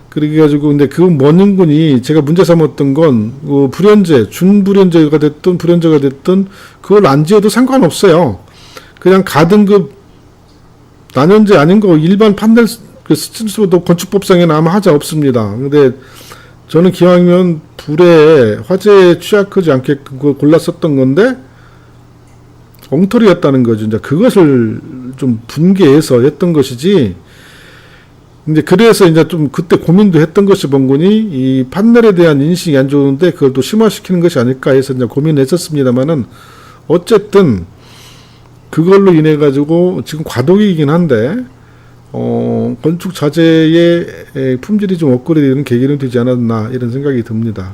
그래가지고 근데 그 원인군이 제가 문제 삼았던 건 불연제, 준불연제가 됐든 불연제가 됐든 그걸 안 지어도 상관없어요. 그냥 가등급 난연제 아닌 거 일반 판넬 스티로도 건축법상에는 아마 하자 없습니다. 근데 저는 기왕이면 불에 화재에 취약하지 않게끔 그걸 골랐었던 건데 엉터리였다는 거죠. 이제 그것을 좀 분개해서 했던 것이지 이제 그래서 이제 좀 그때 고민도 했던 것이 뭔고니 이 판넬에 대한 인식이 안 좋은데 그걸 또 심화시키는 것이 아닐까 해서 이제 고민했었습니다만은 어쨌든 그걸로 인해 가지고 지금 과도기이긴 한데 건축 자재의 품질이 좀 업그레이드되는 계기는 되지 않았나 이런 생각이 듭니다.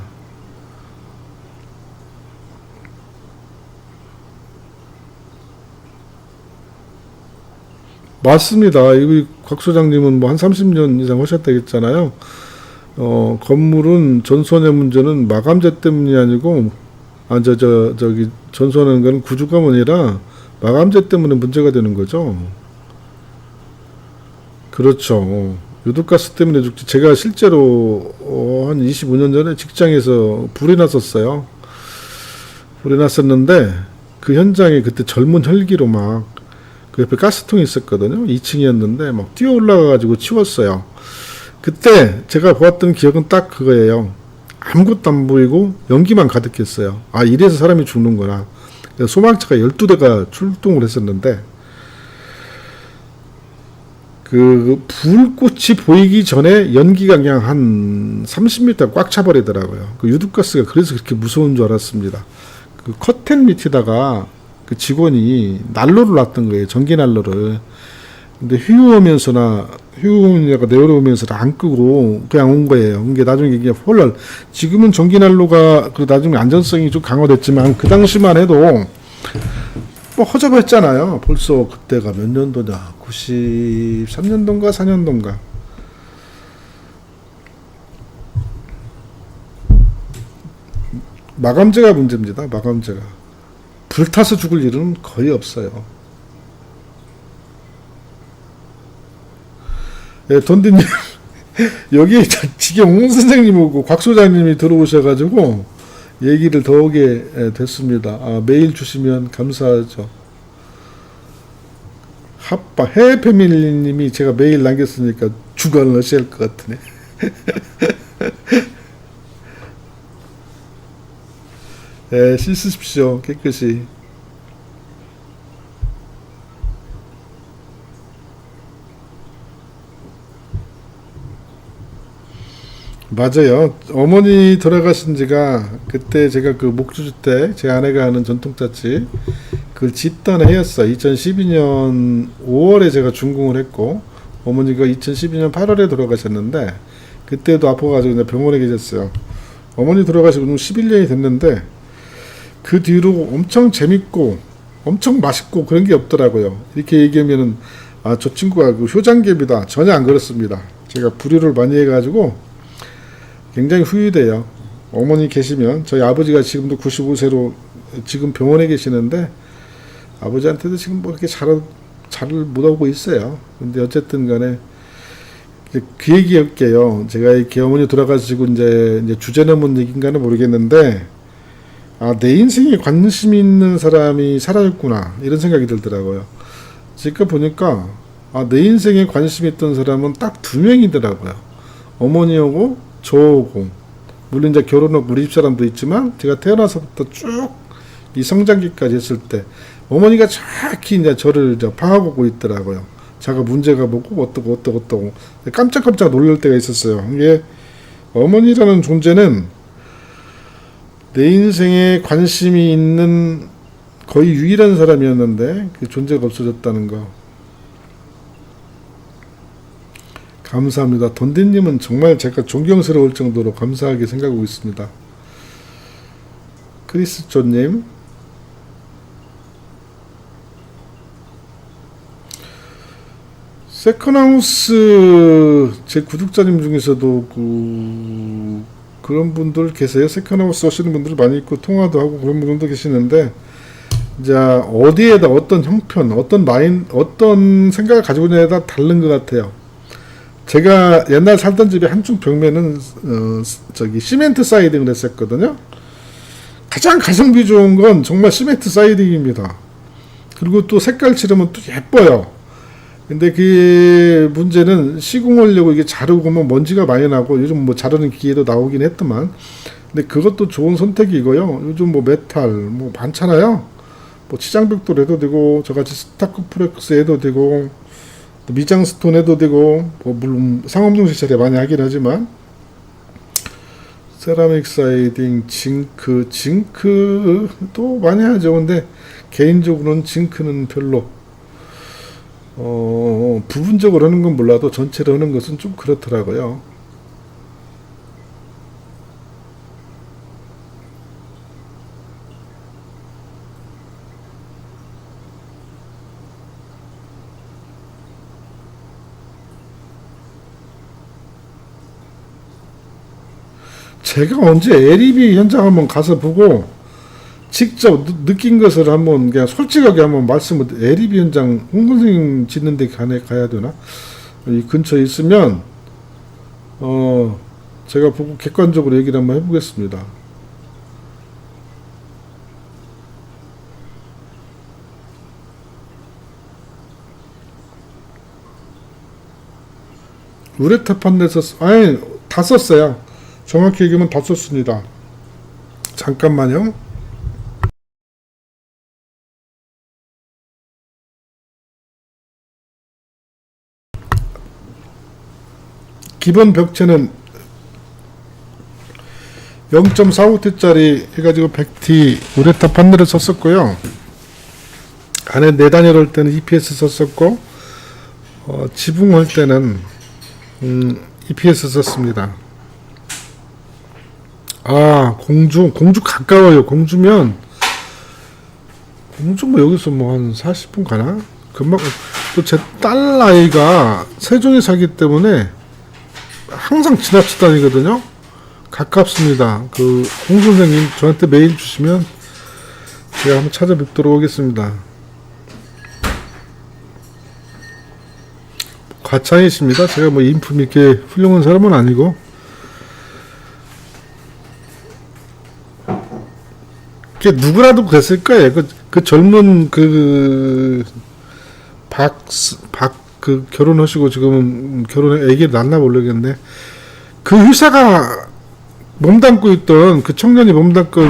맞습니다. 이 곽 소장님은 뭐 한 30년 이상 하셨다 했잖아요. 건물은 전선의 문제는 마감재 때문이 아니고 저기 전선하는 거는 구조가 아니라 마감재 때문에 문제가 되는 거죠. 그렇죠. 유독가스 때문에 죽지. 제가 실제로 한 25년 전에 직장에서 불이 났었어요. 불이 났었는데 그 현장에 그때 젊은 혈기로 막 그 옆에 가스통이 있었거든요. 2층이었는데 막 뛰어 올라가가지고 치웠어요. 그때 제가 보았던 기억은 딱 그거예요. 아무것도 안 보이고 연기만 가득했어요. 아, 이래서 사람이 죽는구나. 소방차가 12대가 출동을 했었는데 그 불꽃이 보이기 전에 연기가 그냥 한 30m 꽉 차버리더라고요. 그 유독가스가 그래서 그렇게 무서운 줄 알았습니다. 그 커튼 밑에다가 그 직원이 난로를 놨던 거예요. 전기 난로를. 근데 휴유하면서가 내려오면서 안 끄고 그냥 온 거예요. 그게 나중에 이게 홀랄. 지금은 전기 난로가 그 나중에 안전성이 좀 강화됐지만 그 당시만 해도 뭐 허접했잖아요. 벌써 그때가 몇 년도냐? 93년도인가 4년도인가. 마감재가 문제입니다. 마감재가. 불타서 죽을 일은 거의 없어요. 예, 돈디님 여기 지금 옹 선생님하고 곽 소장님이 들어오셔가지고 얘기를 더 하게 됐습니다. 아, 메일 주시면 감사하죠. 핫바 해외패밀리님이 제가 메일 남겼으니까 주관을 하셔야 할 것 같으네. 예, 씻으십시오. 깨끗이. 맞아요. 어머니 돌아가신 지가 그때 제가 그 목주주 때 제 아내가 하는 전통자치 그걸 짓던 해였어. 2012년 5월에 제가 준공을 했고 어머니가 2012년 8월에 돌아가셨는데 그때도 아파가지고 이제 병원에 계셨어요. 어머니 돌아가시고 11년이 됐는데 그 뒤로 엄청 재밌고 엄청 맛있고 그런 게 없더라고요. 이렇게 얘기하면은 아, 저 친구가 그 효장ገብ이다. 전혀 안 그렇습니다. 제가 불효를 많이 해가지고 굉장히 후회돼요. 어머니 계시면 저희 아버지가 지금도 95세로 지금 병원에 계시는데 아버지한테도 지금 뭐 그렇게 잘을 못하고 있어요. 근데 어쨌든 간에 그 얘기 할게요. 제가 이렇게 어머니 돌아가시고 이제 주제넘은 얘기인가는 모르겠는데 아, 내 인생에 관심 있는 사람이 살아있구나 이런 생각이 들더라고요. 제가 보니까 아, 내 인생에 관심 있던 사람은 딱 2명이더라고요. 어머니하고 저하고 물론 이제 결혼하고 우리 집사람도 있지만 제가 태어나서부터 쭉 이 성장기까지 했을 때 어머니가 정확히 이제 저를 이제 파악하고 있더라고요. 자가 문제가 뭐고 어떠고 깜짝깜짝 놀랄 때가 있었어요. 이게 어머니라는 존재는 내 인생에 관심이 있는 거의 유일한 사람이었는데 그 존재가 없어졌다는 거. 감사합니다. 돈디님은 정말 제가 존경스러울 정도로 감사하게 생각하고 있습니다. 크리스조님, 세컨하우스 제 구독자님 중에서도 그런 분들 계세요. 세컨하우스 하시는 분들 많이 있고 통화도 하고 그런 분들도 계시는데 이제 어디에다 어떤 형편, 어떤 라인, 어떤 생각을 가지고 있느냐에 따라 다른 것 같아요. 제가 옛날 살던 집에 한쪽 벽면은 시멘트 사이딩을 했었거든요. 가장 가성비 좋은 건 정말 시멘트 사이딩입니다. 그리고 또 색깔 칠하면 또 예뻐요. 근데 그 문제는 시공하려고 이게 자르고 뭐 먼지가 많이 나고 요즘 뭐 자르는 기계도 나오긴 했더만 근데 그것도 좋은 선택이고요. 요즘 뭐 메탈 뭐 많잖아요. 뭐 치장벽돌 해도 되고 저같이 스타크플렉스 해도 되고 미장 스톤 해도 되고, 뭐 물론 상업용식 처리 많이 하긴 하지만, 세라믹 사이딩, 징크도 많이 하죠. 근데 개인적으로는 징크는 별로, 부분적으로 하는 건 몰라도 전체로 하는 것은 좀 그렇더라고요. 제가 언제 LEB 현장 한번 가서 보고 직접 느낀 것을 한번 그냥 솔직하게 한번 말씀을 LEB 현장 홍 선생님 짓는 데 가야 되나? 이 근처에 있으면 제가 보고 객관적으로 얘기를 한번 해보겠습니다. 우레타판 내서 아니 다 썼어요. 정확히 얘기하면 다 썼습니다. 잠깐만요. 기본 벽체는 0.45T짜리 해가지고 100T 우레타 판넬을 썼었고요. 안에 내단열 할 때는 EPS 썼었고, 지붕할 때는 EPS 썼습니다. 공주 가까워요. 공주 뭐 여기서 뭐 한 40분 가나? 금방, 또 제 딸 나이가 세종에 살기 때문에 항상 지나쳐 다니거든요. 가깝습니다. 홍 선생님 저한테 메일 주시면 제가 한번 찾아뵙도록 하겠습니다. 과찬이십니다. 제가 뭐 인품 있게 훌륭한 사람은 아니고, 그게 누구라도 그랬을 거예요. 그 젊은 결혼하시고 지금 애기를 낳나 모르겠네. 그 회사가 몸담고 있던 그 청년이 몸담고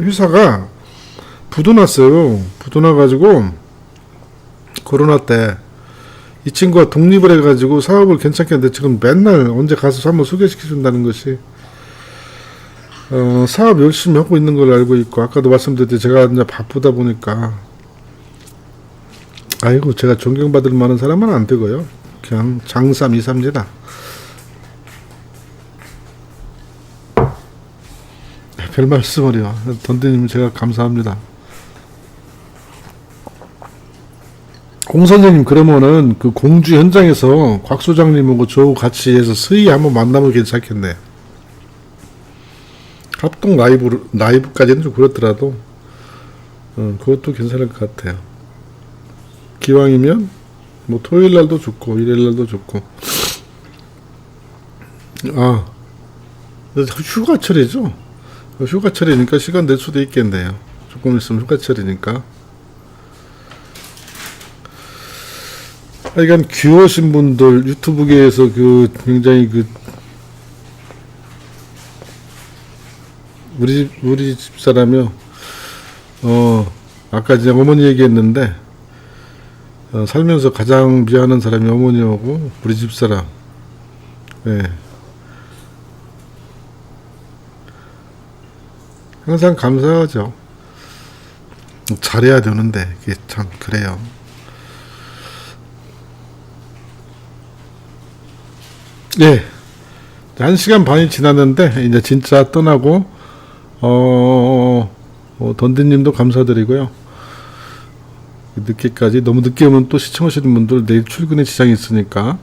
회사가 부도났어요. 부도나가지고 코로나 때 이 친구가 독립을 해가지고 사업을 괜찮게 하는데 지금 맨날 언제 가서 한번 소개시켜준다는 것이 사업 열심히 하고 있는 걸로 알고 있고, 아까도 말씀드렸듯이 제가 이제 바쁘다 보니까 제가 존경받을 만한 사람은 안 되고요. 그냥 장삼이삽니다. 별 말씀을요. 던디님 제가 감사합니다. 홍 선생님 그러면은 그 공주 현장에서 곽 소장님하고 저 같이 해서 스이 한번 만나면 괜찮겠네. 합동 라이브까지는 좀 그렇더라도 그것도 괜찮을 것 같아요. 기왕이면 뭐 토요일 날도 좋고 일요일 날도 좋고. 휴가철이죠. 휴가철이니까 시간 낼 수도 있겠네요. 조금 있으면 휴가철이니까. 하여간 귀여우신 분들 유튜브계에서 굉장히 우리 집 사람이요. 아까 이제 어머니 얘기했는데, 살면서 가장 미안한 사람이 어머니하고 우리 집 사람. 네. 항상 감사하죠. 잘해야 되는데, 이게 참, 그래요. 예. 1시간 반이 지났는데, 이제 진짜 떠나고, 던디님도 감사드리고요. 늦게까지, 너무 늦게 오면 또 시청하시는 분들 내일 출근에 지장이 있으니까,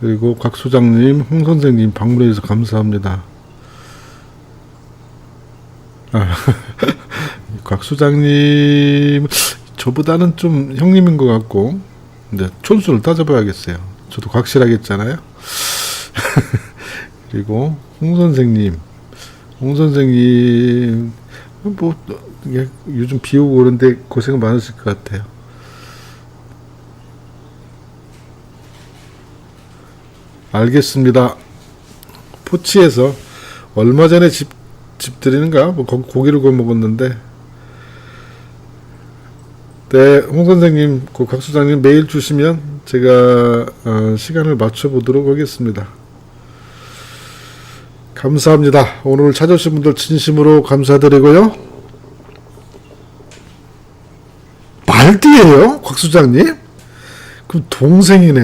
그리고 곽 소장님, 홍 선생님 방문해주셔서 감사합니다. 곽 소장님, 저보다는 좀 형님인 것 같고, 이제 촌수를 따져봐야겠어요. 저도 곽실하겠잖아요. 그리고 홍 선생님, 뭐 요즘 비 오고 그런데 고생 많으실 것 같아요. 알겠습니다. 포치에서 얼마 전에 집 드리는가 뭐 고기를 구워 먹었는데 네, 홍 선생님, 곽 수장님 메일 주시면 제가 시간을 맞춰 보도록 하겠습니다. 감사합니다. 오늘 찾아주신 분들 진심으로 감사드리고요. 말띠예요, 곽 수장님? 그럼 동생이네.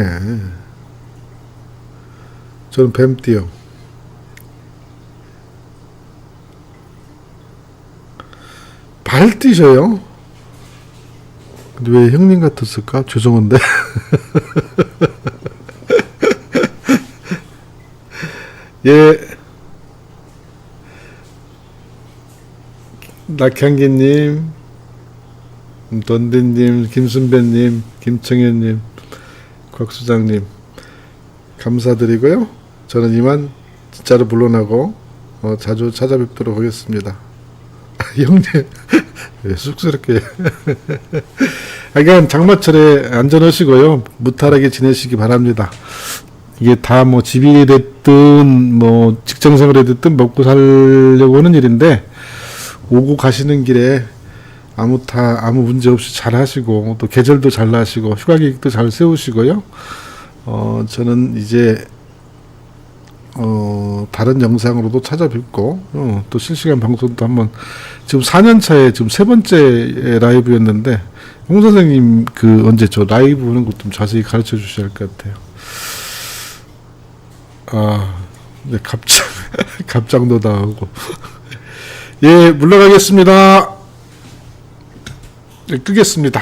저는 뱀띠요. 말띠셔요? 근데 왜 형님 같았을까? 죄송한데. 예. 낙향기님, 던디님, 김순배님, 김청현님, 곽수장님 감사드리고요. 저는 이만 진짜로 물러나고 자주 찾아뵙도록 하겠습니다. 형님 왜 쑥스럽게 하여간 장마철에 안전하시고요. 무탈하게 지내시기 바랍니다. 이게 다 뭐 집이 됐든 뭐 직장생활이 됐든 먹고 살려고 하는 일인데 오고 가시는 길에 아무 문제 없이 잘 하시고 또 계절도 잘 나시고 휴가 계획도 잘 세우시고요. 저는 이제 다른 영상으로도 찾아뵙고 또 실시간 방송도 한번 지금 4년 차에 지금 세 번째 라이브였는데 홍 선생님 그 언제 저 라이브 하는 것 좀 자세히 가르쳐 주셔야 할 것 같아요. 네, 갑장도 나오고 예, 물러가겠습니다. 네, 끄겠습니다.